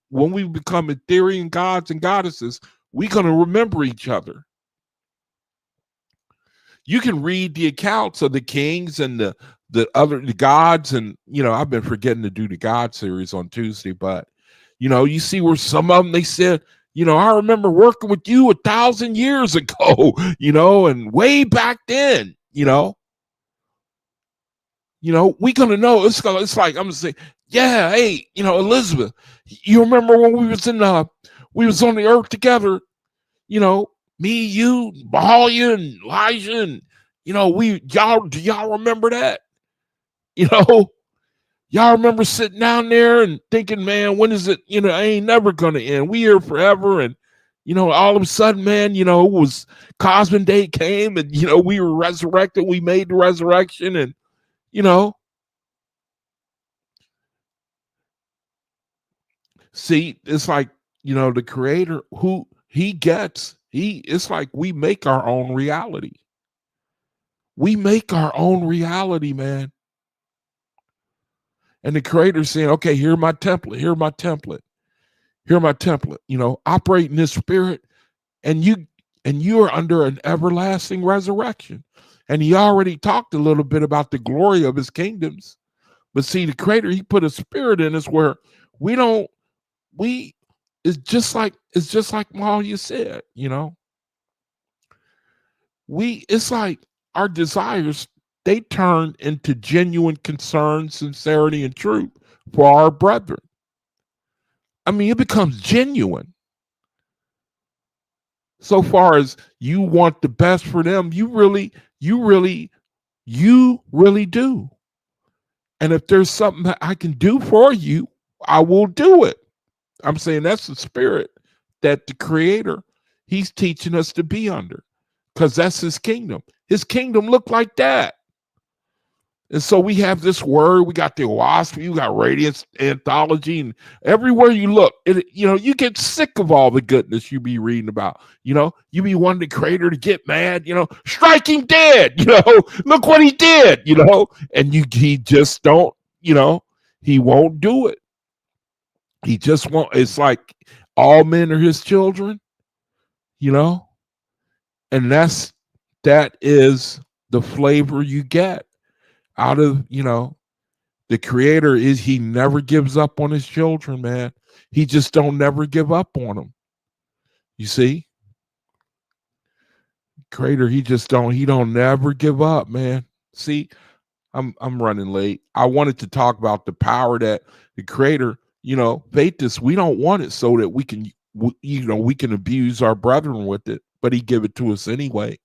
Ethereal gods and goddesses, we're going to remember each other. You can read the accounts of the kings and the gods, and I've been forgetting to do the God series on Tuesday, but you see where some of them, they said, I remember working with you 1,000 years ago, and way back then, we gonna know. It's like I'm gonna say, yeah, hey, Elizabeth, you remember when we was on the earth together, me, you, Mahalia, and Elijah, and do y'all remember that? Y'all remember sitting down there and thinking, man, when is it? I ain't never gonna end. We here forever, and all of a sudden, man, it was Cosmic Day came, and we were resurrected. We made the resurrection, and see, it's like the creator who it's like we make our own reality. We make our own reality, man. And the creator's saying, okay, here's my template. Here's my template. Here's my template. Operate in this spirit, and you are under an everlasting resurrection. And he already talked a little bit about the glory of his kingdoms. But see, the creator, he put a spirit in us where it's just like Mahalia said, it's like our desires, they turn into genuine concern, sincerity, and truth for our brethren. I mean, it becomes genuine. So far as you want the best for them, you really do. And if there's something that I can do for you, I will do it. I'm saying that's the spirit that the creator, he's teaching us to be under, because that's his kingdom. His kingdom looked like that. And so we have this word, we got the OAHSPE, we got Radiance, anthology, and everywhere you look, you get sick of all the goodness you be reading about. You be wanting the creator to get mad, strike him dead, look what he did, and he just don't, he won't do it. He just won't. It's like all men are his children. you know, and that is the flavor you get out of, the creator. Is he never gives up on his children, man. He just don't never give up on them. You see, creator, he don't never give up, man. See, I'm running late. I wanted to talk about the power that the creator, faith is, we don't want it so that we can, we can abuse our brethren with it, but he give it to us anyway.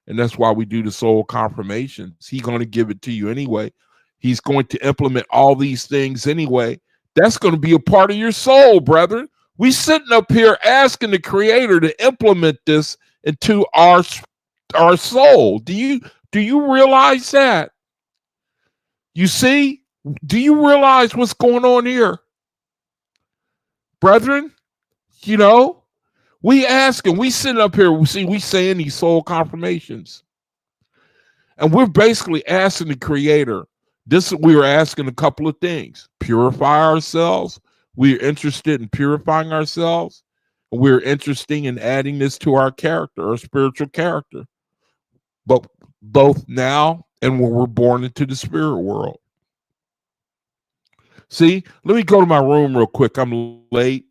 And that's why we do the soul confirmations. He's going to give it to you anyway. He's going to implement all these things anyway. That's going to be a part of your soul, brother. We sitting up here asking the creator to implement this into our soul. Do you realize that? You see? Do you realize what's going on here? Brethren, we asking, we sitting up here, we saying these soul confirmations. And we're basically asking the creator, we are asking a couple of things. Purify ourselves. We're interested in purifying ourselves. And we're interested in adding this to our character, our spiritual character. But both now and when we're born into the spirit world. See, let me go to my room real quick. I'm late.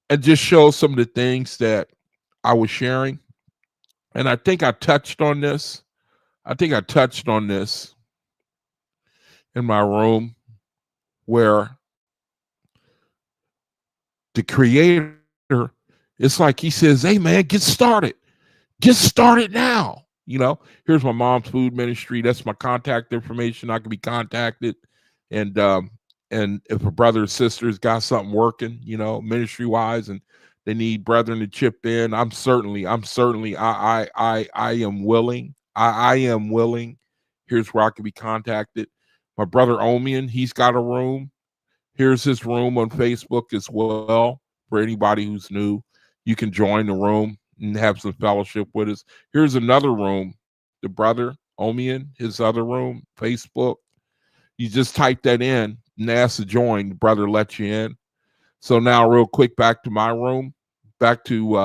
And just show some of the things that I was sharing. And I think I touched on this. In my room, where the creator, it's like he says, hey man, get started now. Here's my mom's food ministry. That's my contact information. I can be contacted. And if a brother or sister's got something working, ministry wise, and they need brethren to chip in, I am willing. I am willing. Here's where I can be contacted. My brother Omian, he's got a room. Here's his room on Facebook as well. For anybody who's new, you can join the room and have some fellowship with us. Here's another room. The brother Omian, his other room, Facebook. You just type that in and ask to join. The brother lets you in. So now, real quick, back to my room. Back to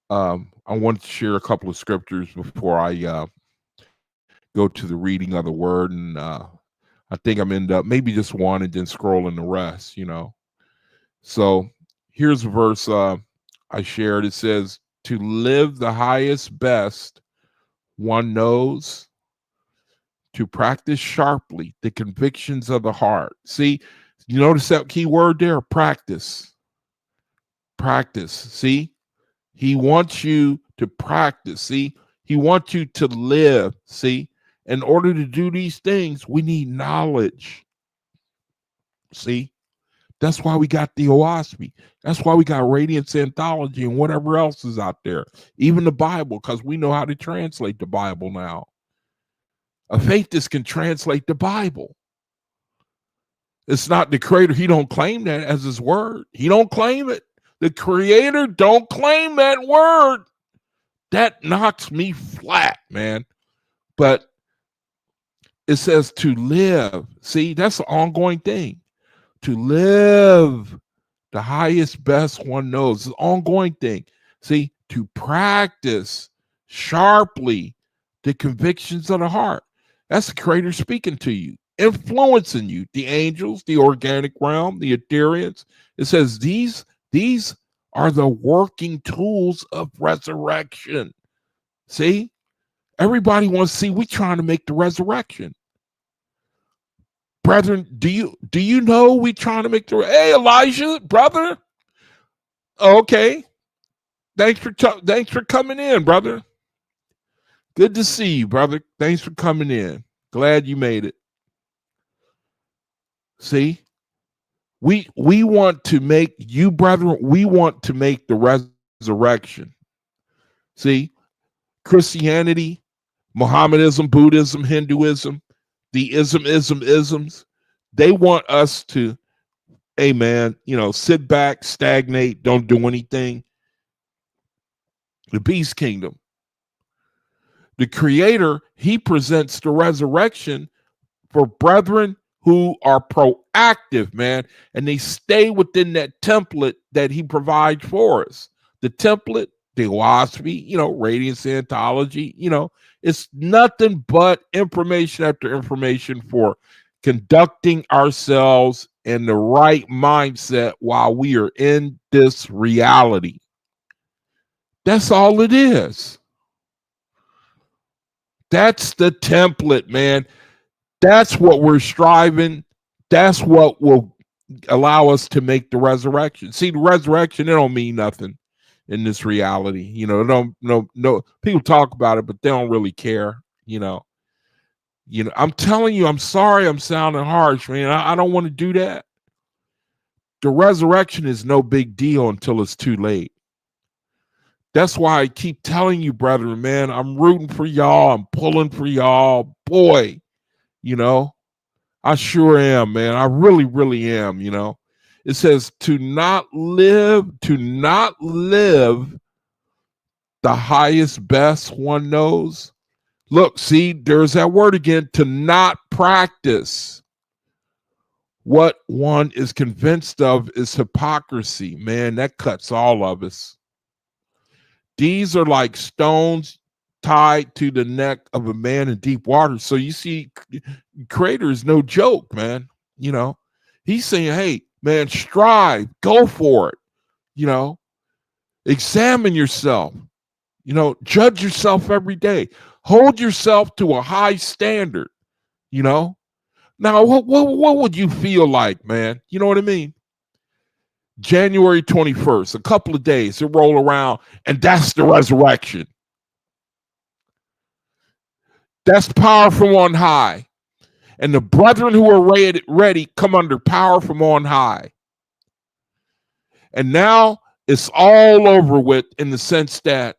I wanted to share a couple of scriptures before I go to the reading of the word, and I think I'm end up maybe just one and then scrolling the rest. So here's a verse I shared. It says, "To live the highest best one knows, to practice sharply the convictions of the heart." See, you notice that key word there, practice. Practice. See, he wants you to practice. See, he wants you to live. See, in order to do these things, we need knowledge. See, that's why we got the OAHSPE. That's why we got Radiance anthology and whatever else is out there. Even the Bible, because we know how to translate the Bible now. A faithist can translate the Bible. It's not the creator. He don't claim that as his word. He don't claim it. The creator don't claim that word. That knocks me flat, man. But it says to live. See, that's an ongoing thing. To live the highest best one knows. It's an ongoing thing. See, to practice sharply the convictions of the heart. That's the creator speaking to you, influencing you. The angels, the organic realm, the Ethereans. It says these are the working tools of resurrection. See, everybody wants to see we trying to make the resurrection. Brethren, do you know we trying to make the? Hey, Elijah, brother. Okay, thanks for coming in, brother. Good to see you, brother. Thanks for coming in. Glad you made it. See, we want to make you, brethren. We want to make the resurrection. See, Christianity, Mohammedanism, Buddhism, Hinduism, the isms. They want us to, hey man, sit back, stagnate, don't do anything. The beast kingdom. The creator, he presents the resurrection for brethren who are proactive, man, and they stay within that template that he provides for us. the template, the OAHSPE, Radiance anthology, it's nothing but information after information for conducting ourselves in the right mindset while we are in this reality. That's all it is. That's the template, man. That's what we're striving. That's what will allow us to make the resurrection. See, the resurrection, it don't mean nothing in this reality. No people talk about it, but they don't really care. I'm telling you, I'm sorry I'm sounding harsh, man. I don't want to do that. The resurrection is no big deal until it's too late. That's why I keep telling you, brethren, man, I'm rooting for y'all. I'm pulling for y'all. Boy, I sure am, man. I really, really am, It says to not live the highest best one knows. Look, see, there's that word again, to not practice what one is convinced of is hypocrisy. Man, that cuts all of us. These are like stones tied to the neck of a man in deep water. So you see, Creator is no joke, man. He's saying, hey, man, strive, go for it. Examine yourself. Judge yourself every day. Hold yourself to a high standard. Now, what would you feel like, man? You know what I mean? January 21st, a couple of days to roll around, and that's the resurrection. That's power from on high. And the brethren who are ready come under power from on high. And now it's all over with in the sense that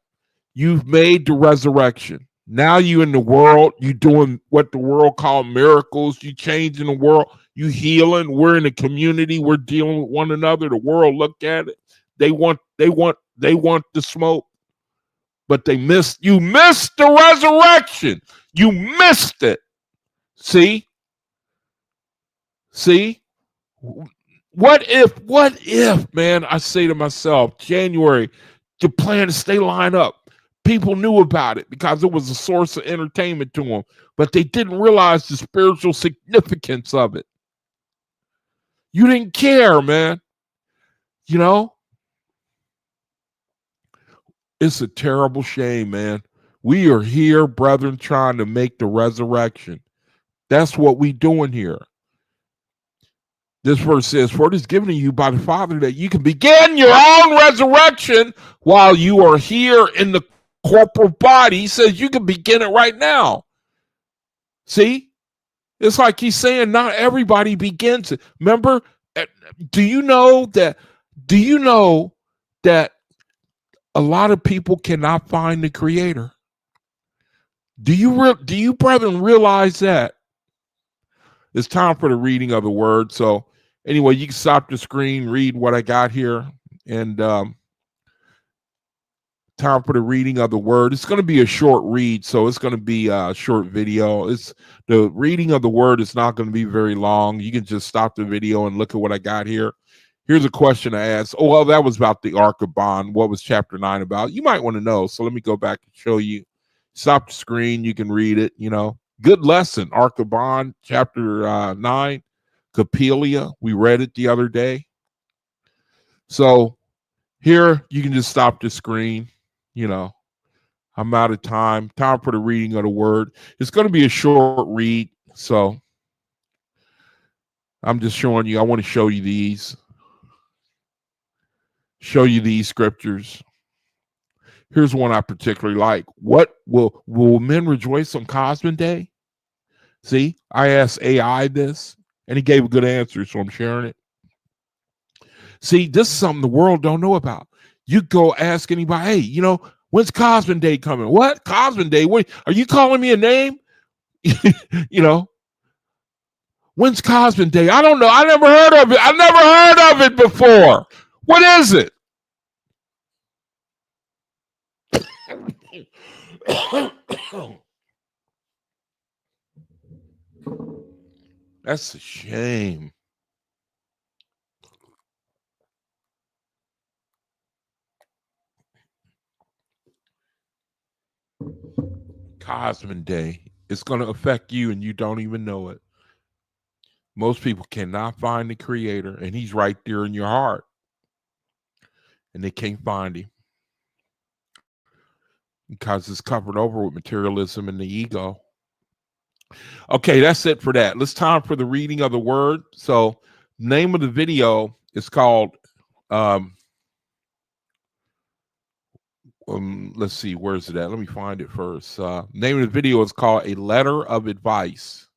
you've made the resurrection. Now you in the world, you doing what the world call miracles. You changing the world. You healing. We're in a community. We're dealing with one another. The world look at it. They want the smoke, but you missed the resurrection. You missed it. See? What if, man, I say to myself, January, the plan to stay lined up. People knew about it because it was a source of entertainment to them, but they didn't realize the spiritual significance of it. You didn't care, man. It's a terrible shame, man. We are here, brethren, trying to make the resurrection. That's what we doing here. This verse says, for it is given to you by the Father that you can begin your own resurrection while you are here in the corporal body. He says you can begin it right now. See? It's like he's saying not everybody begins it. Remember, do you know that a lot of people cannot find the Creator? Do you brethren realize that? It's time for the reading of the word. So anyway, you can stop the screen, read what I got here, and time for the reading of the word. It's going to be a short read, so it's going to be a short video. It's the reading of the word is not going to be very long. You can just stop the video and look at what I got here. Here's a question I asked. Oh, well, that was about the Ark of Bond. What was chapter 9 about? You might want to know. So let me go back and show you. Stop the screen. You can read it. Good lesson. Ark of Bond, chapter 9, Capelia. We read it the other day. So here you can just stop the screen. I'm out of time. Time for the reading of the word. It's going to be a short read. So I'm just showing you. I want to show you these. Show you these scriptures. Here's one I particularly like. What will men rejoice on Cosmin Day? See, I asked AI this, and he gave a good answer, so I'm sharing it. See, this is something the world don't know about. You go ask anybody, hey, when's Cosmin Day coming? What? Cosmin Day? Wait, are you calling me a name? When's Cosmin Day? I don't know. I never heard of it. I never heard of it before. What is it? That's a shame. Cosmin Day. It's going to affect you and you don't even know it. Most people cannot find the creator, and he's right there in your heart. And they can't find him because it's covered over with materialism and the ego. Okay, that's it for that. Let's time for the reading of the word. So, name of the video is called let's see, where's it at? Let me find it first. Name of the video is called A Letter of Advice.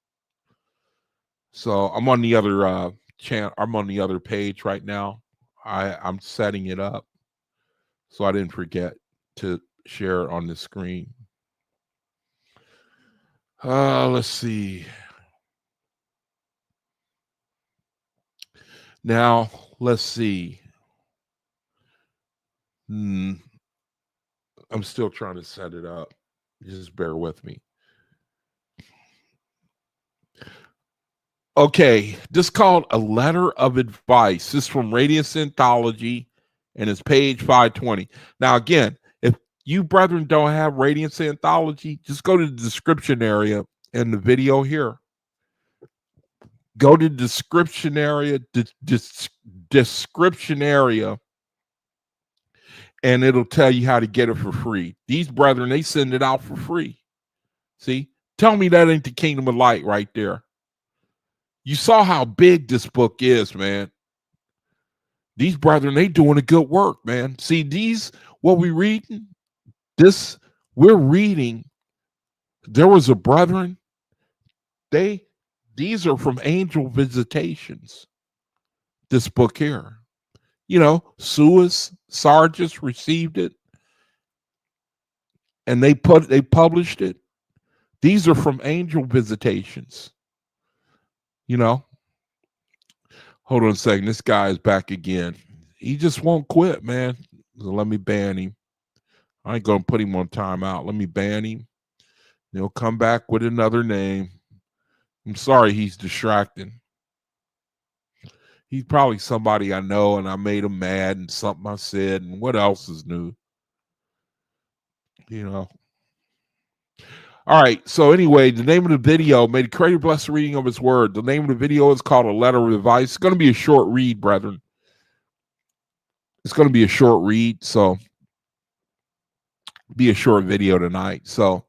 So I'm on the other channel. I'm on the other page right now. I'm setting it up so I didn't forget to share it on the screen. Let's see. Now, let's see. I'm still trying to set it up. Just bear with me. Okay, this is called A Letter of Advice. This is from Radiance Anthology, and it's page 520. Now, again, if you brethren don't have Radiance Anthology, just go to the description area in the video here. Go to the description area, description area, and it'll tell you how to get it for free. These brethren, they send it out for free. See? Tell me that ain't the kingdom of light right there. You saw how big this book is, man. These brethren, they doing a good work, man. See, what we reading, we're reading. There was a brethren, these are from angel visitations. This book here. Suis, Sargis received it, and they published it. These are from angel visitations. Hold on a second. This guy is back again. He just won't quit, man. So let me ban him. I ain't going to put him on timeout. Let me ban him. He'll come back with another name. I'm sorry he's distracting. He's probably somebody I know, and I made him mad and something I said, and what else is new? All right, so anyway, the name of the video, may the Creator bless the reading of his word. The name of the video is called A Letter of Advice. It's going to be a short read, brethren. It's going to be a short read, so be a short video tonight. So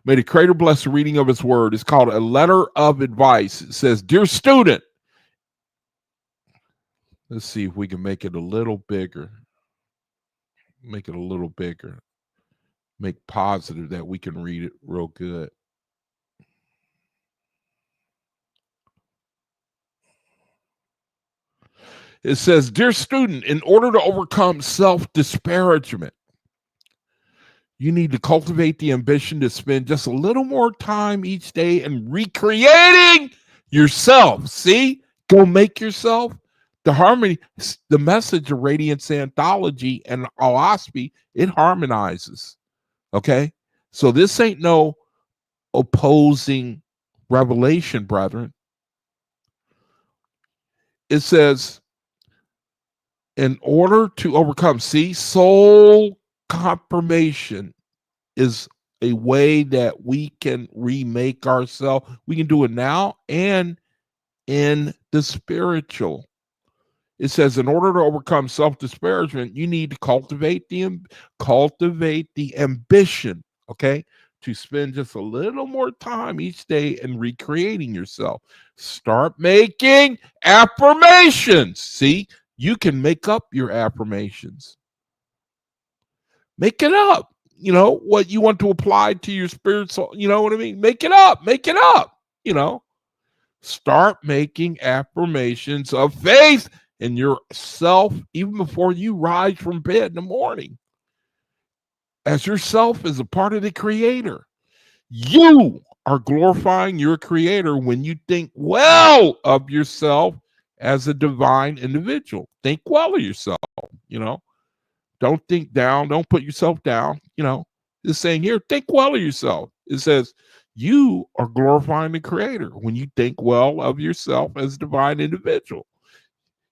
may the Creator bless the reading of his word. It's called A Letter of Advice. It says, Dear student, let's see if we can make it a little bigger. Make it a little bigger. Make positive that we can read it real good. It says, Dear student, in order to overcome self-disparagement, you need to cultivate the ambition to spend just a little more time each day in recreating yourself. See? Go make yourself. The harmony, the message of Radiance Anthology and OAHSPE, it harmonizes. Okay? So this ain't no opposing revelation, brethren. It says, in order to overcome, see, soul confirmation is a way that we can remake ourselves. We can do it now and in the spiritual. It says, in order to overcome self-disparagement, you need to cultivate the ambition, okay, to spend just a little more time each day in recreating yourself. Start making affirmations. See, you can make up your affirmations. Make it up. What you want to apply to your spiritual, you know what I mean? Make it up. Make it up. Start making affirmations of faith in yourself even before you rise from bed in the morning. As yourself is a part of the Creator. You are glorifying your Creator when you think well of yourself as a divine individual. Think well of yourself, Don't think down. Don't put yourself down, It's saying here, think well of yourself. It says, you are glorifying the Creator when you think well of yourself as a divine individual.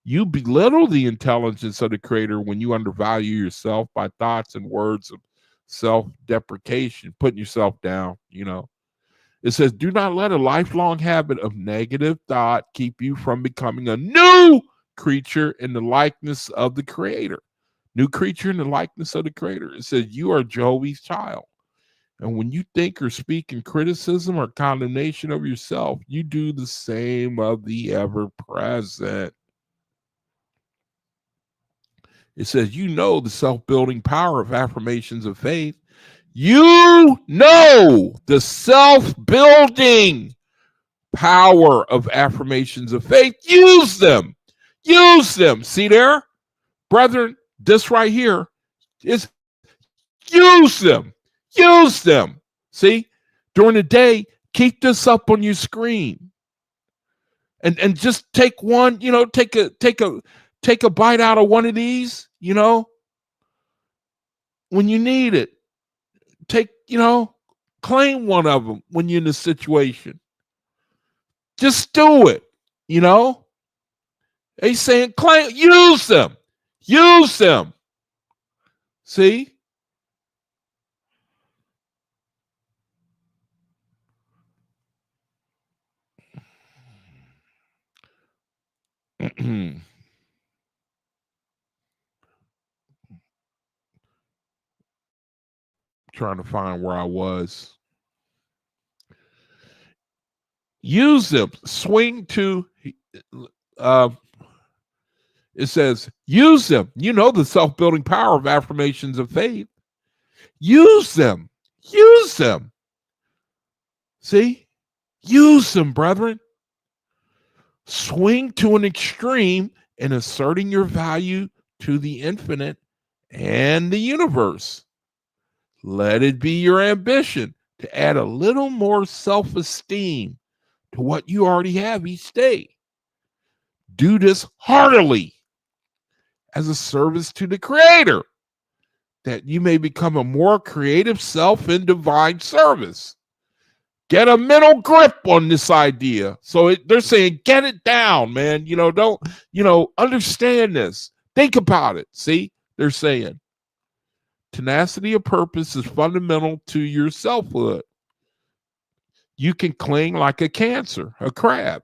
You belittle the intelligence of the Creator when you undervalue yourself by thoughts and words of self-deprecation, putting yourself down, It says, do not let a lifelong habit of negative thought keep you from becoming a new creature in the likeness of the Creator. New creature in the likeness of the Creator. It says, you are Jehovah's child. And when you think or speak in criticism or condemnation of yourself, you do the same of the ever-present. It says, you know the self-building power of affirmations of faith. You know the self-building power of affirmations of faith. Use them. Use them. See there? Brethren, this right here is use them. Use them. See? During the day, keep this up on your screen. And just take one, take a bite out of one of these, when you need it. Take, claim one of them when you're in a situation. Just do it, He's saying, claim, use them. Use them. See? Trying to find where I was. Use them. Swing to, it says, use them. You know the self-building power of affirmations of faith. Use them. Use them. See? Use them, brethren. Swing to an extreme in asserting your value to the infinite and the universe. Let it be your ambition to add a little more self-esteem to what you already have each day. Do this heartily as a service to the Creator, that you may become a more creative self in divine service. Get a mental grip on this idea. So they're saying, get it down, man. Don't, understand this. Think about it. See, they're saying tenacity of purpose is fundamental to your selfhood. You can cling like a cancer, a crab,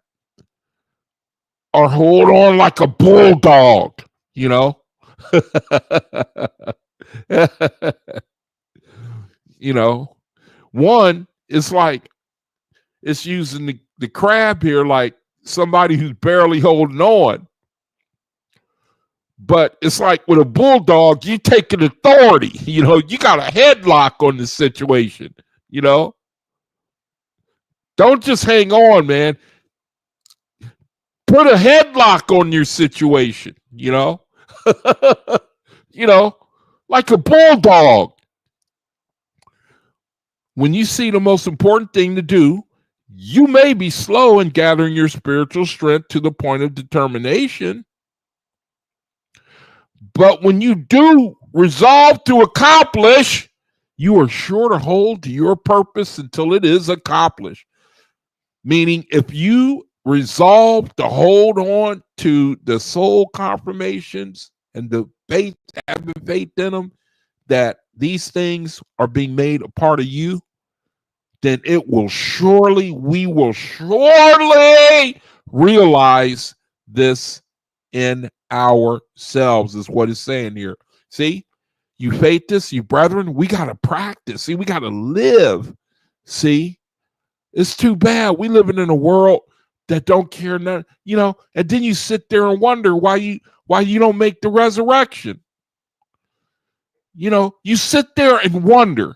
or hold on like a bulldog, One is like, it's using the crab here like somebody who's barely holding on. But it's like with a bulldog, you taking authority. You got a headlock on the situation. Don't just hang on, man. Put a headlock on your situation, like a bulldog. When you see the most important thing to do, you may be slow in gathering your spiritual strength to the point of determination. But when you do resolve to accomplish, you are sure to hold to your purpose until it is accomplished. Meaning, if you resolve to hold on to the soul confirmations and the faith, having faith in them, that these things are being made a part of you, then we will surely realize this in ourselves, is what it's saying here. See, you faith this, you brethren, we got to practice. See, we got to live. See, it's too bad we living in a world that don't care none, and then you sit there and wonder why you don't make the resurrection. You sit there and wonder.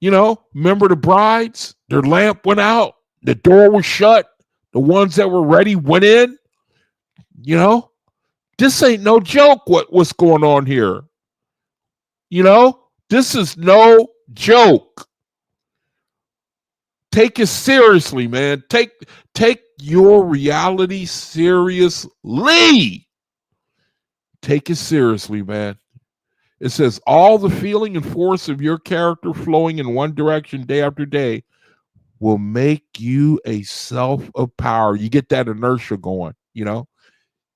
Remember the brides? Their lamp went out. The door was shut. The ones that were ready went in. This ain't no joke what's going on here. This is no joke. Take it seriously, man. Take your reality seriously. Take it seriously, man. It says, all the feeling and force of your character flowing in one direction day after day will make you a self of power. You get that inertia going, you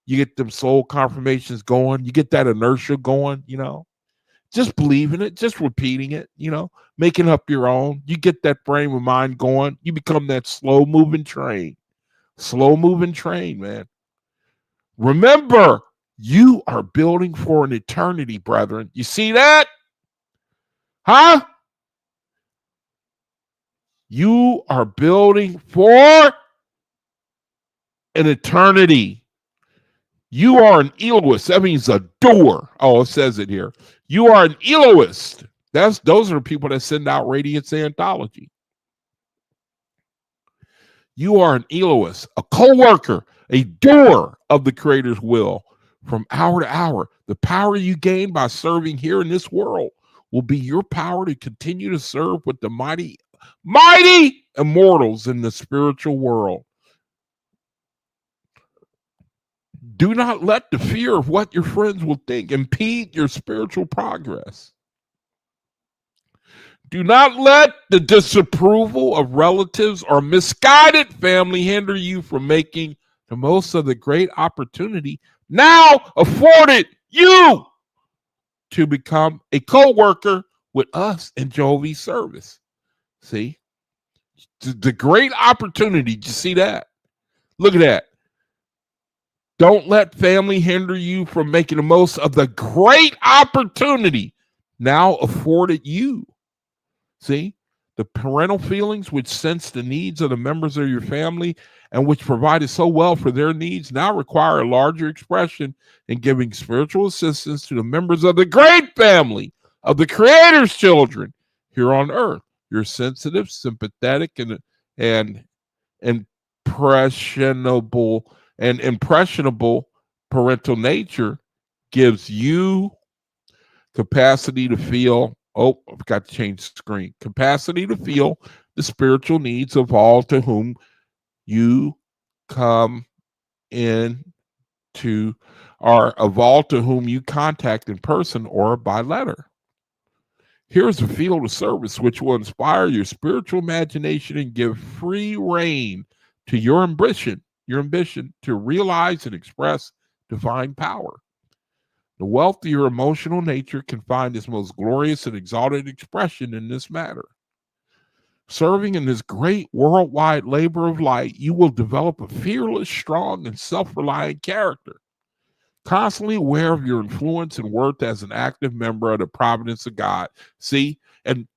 get them soul confirmations going. You get that inertia going, Just believing it, just repeating it, making up your own. You get that frame of mind going. You become that slow moving train. Slow moving train, man. Remember, you are building for an eternity, brethren. You see that? Huh? You are building for an eternity. You are an Elohist. That means a doer. Oh, it says it here. You are an Elohist. Those are the people that send out Radiance anthology. You are an Elohist, a co-worker, a doer of the Creator's will from hour to hour. The power you gain by serving here in this world will be your power to continue to serve with the mighty immortals in the spiritual world. Do not let the fear of what your friends will think impede your spiritual progress. Do not let the disapproval of relatives or misguided family hinder you from making the most of the great opportunity now afforded you to become a co-worker with us in Jehovah's service. See? The great opportunity. Did you see that? Look at that. Don't let family hinder you from making the most of the great opportunity now afforded you. See, the parental feelings which sense the needs of the members of your family and which provided so well for their needs now require a larger expression in giving spiritual assistance to the members of the great family of the Creator's children here on earth. Your sensitive, sympathetic, and impressionable parental nature gives you capacity to feel. Oh, I forgot to change the screen. Capacity to feel the spiritual needs of all to whom you come in to, or of all to whom you contact in person or by letter. Here's a field of service which will inspire your spiritual imagination and give free rein to your ambition to realize and express divine power. The wealth of your emotional nature can find its most glorious and exalted expression in this matter. Serving in this great worldwide labor of light, you will develop a fearless, strong, and self-reliant character, constantly aware of your influence and worth as an active member of the providence of God. See, and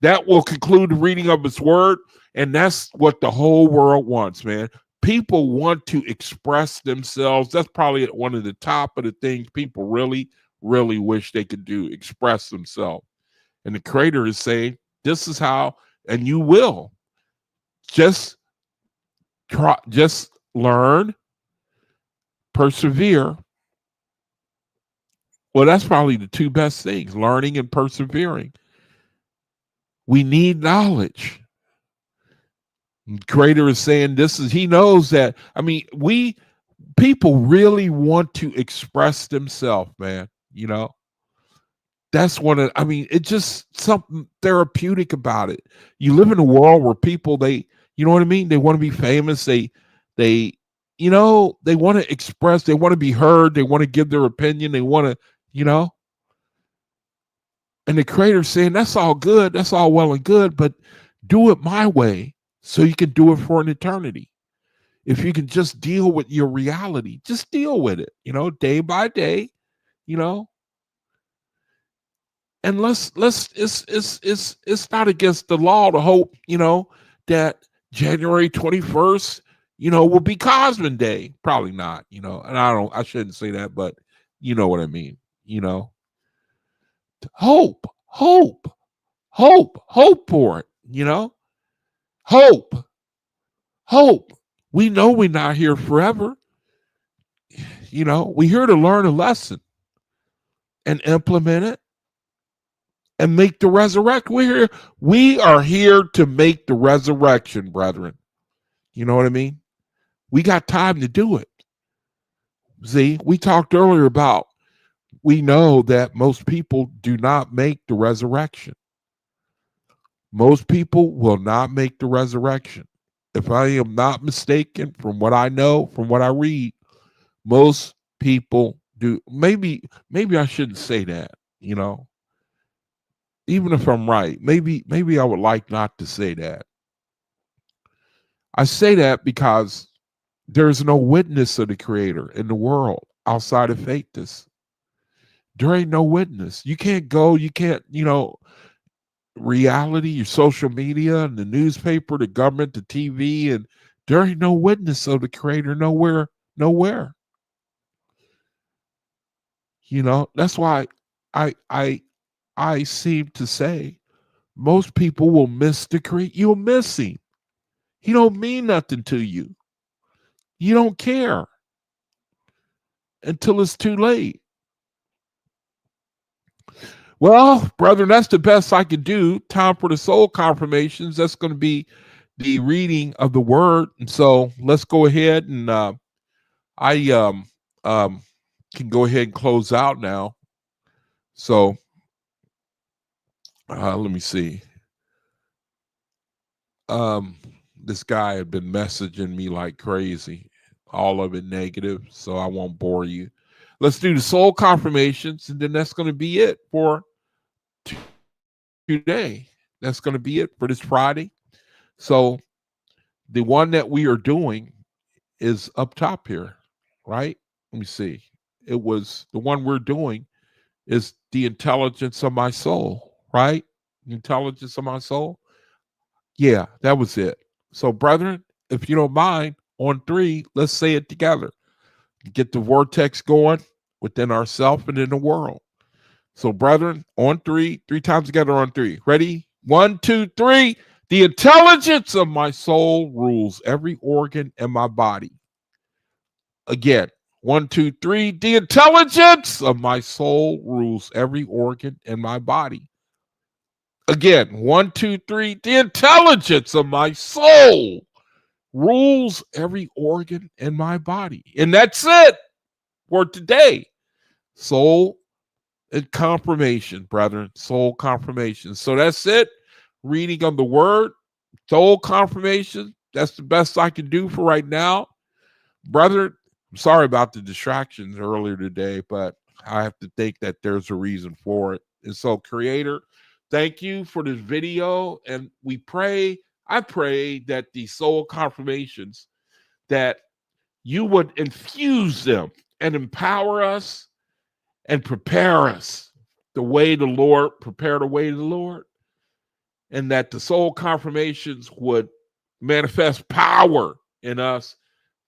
that will conclude the reading of His Word, and that's what the whole world wants, man. People want to express themselves. That's probably one of the top of the things people really, really wish they could do, express themselves. And the Creator is saying, this is how, and you will. Just learn, persevere. Well, that's probably the two best things, learning and persevering. We need knowledge. Creator is saying he knows that. I mean, people really want to express themselves, man. That's it's just something therapeutic about it. You live in a world where people, you know what I mean? They want to be famous. They want to express, they want to be heard. They want to give their opinion. They want to, and the Creator's saying, that's all good. That's all well and good, but do it my way so you can do it for an eternity. If you can just deal with your reality, just deal with it, day by day, and it's not against the law to hope, that January 21st, will be Cosmin Day. Probably not, and I shouldn't say that, but you know what I mean, hope for it, hope. We know we're not here forever. We're here to learn a lesson and implement it and make the resurrection. We are here to make the resurrection, brethren. You know what I mean? We got time to do it. See, we talked earlier about, we know that most people do not make the resurrection. Most people will not make the resurrection. If I am not mistaken, from what I know, from what I read, most people do. Maybe I shouldn't say that, even if I'm right, maybe I would like not to say that. I say that because there's no witness of the Creator in the world outside of faiths. There ain't no witness. You can't go, you can't, reality, your social media and the newspaper, the government, the TV, and there ain't no witness of the Creator nowhere. That's why I seem to say most people will miss the Creator. You'll miss him. He don't mean nothing to you. You don't care until it's too late. Well, brethren, that's the best I could do. Time for the soul confirmations. That's going to be the reading of the word. And so let's go ahead and I can go ahead and close out now. So let me see. This guy had been messaging me like crazy, all of it negative, so I won't bore you. Let's do the soul confirmations, and then that's going to be it for today. That's going to be it for this Friday. So the one that we are doing is up top here, right? Let me see. It was the one we're doing is the intelligence of my soul, right? The intelligence of my soul. Yeah, that was it. So, brethren, if you don't mind, on 3, let's say it together. Get the vortex going within ourselves and in the world. So, brethren, on 3 times together on 3. Ready? 1, 2, 3. The intelligence of my soul rules every organ in my body. Again, 1, 2, 3. The intelligence of my soul rules every organ in my body. Again, 1, 2, 3. The intelligence of my soul rules every organ in my body. And that's it for today. Soul and confirmation, brethren. Soul confirmation. So that's it. Reading of the word, soul confirmation. That's the best I can do for right now. Brethren, I'm sorry about the distractions earlier today, but I have to think that there's a reason for it. And so, Creator, thank you for this video. And I pray that the soul confirmations, that you would infuse them and empower us and prepare us prepare the way of the Lord, and that the soul confirmations would manifest power in us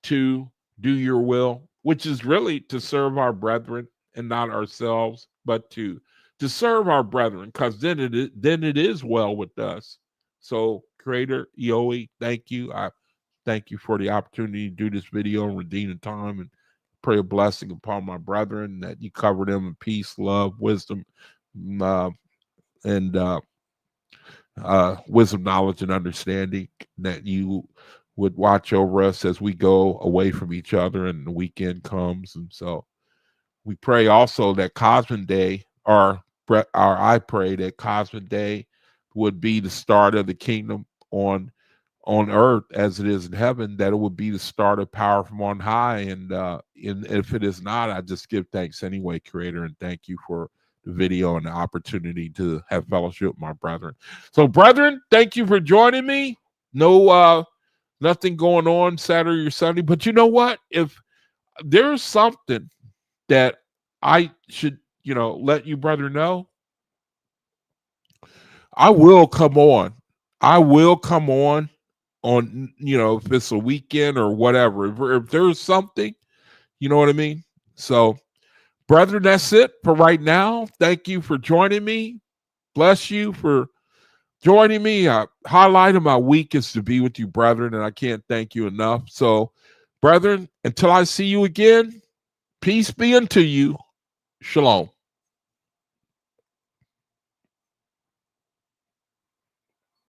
to do your will, which is really to serve our brethren and not ourselves, but to serve our brethren, because then it is well with us. So, Creator Yoe, thank you. I thank you for the opportunity to do this video and redeem the time, and pray a blessing upon my brethren, that you cover them in peace, love, wisdom, and wisdom, knowledge, and understanding, that you would watch over us as we go away from each other and the weekend comes. And so we pray also that Cosmic Day, I pray that Cosmic Day would be the start of the kingdom on earth as it is in heaven, that it would be the start of power from on high. And if it is not, I just give thanks anyway, Creator, and thank you for the video and the opportunity to have fellowship with my brethren. So, brethren, thank you for joining me. No, nothing going on Saturday or Sunday, but you know what? If there's something that I should, let you, brother, know, I will come on. If it's a weekend or whatever. If there's something, you know what I mean? So, brethren, that's it for right now. Thank you for joining me. Bless you for joining me. Highlight of my week is to be with you, brethren, and I can't thank you enough. So, brethren, until I see you again, peace be unto you. Shalom.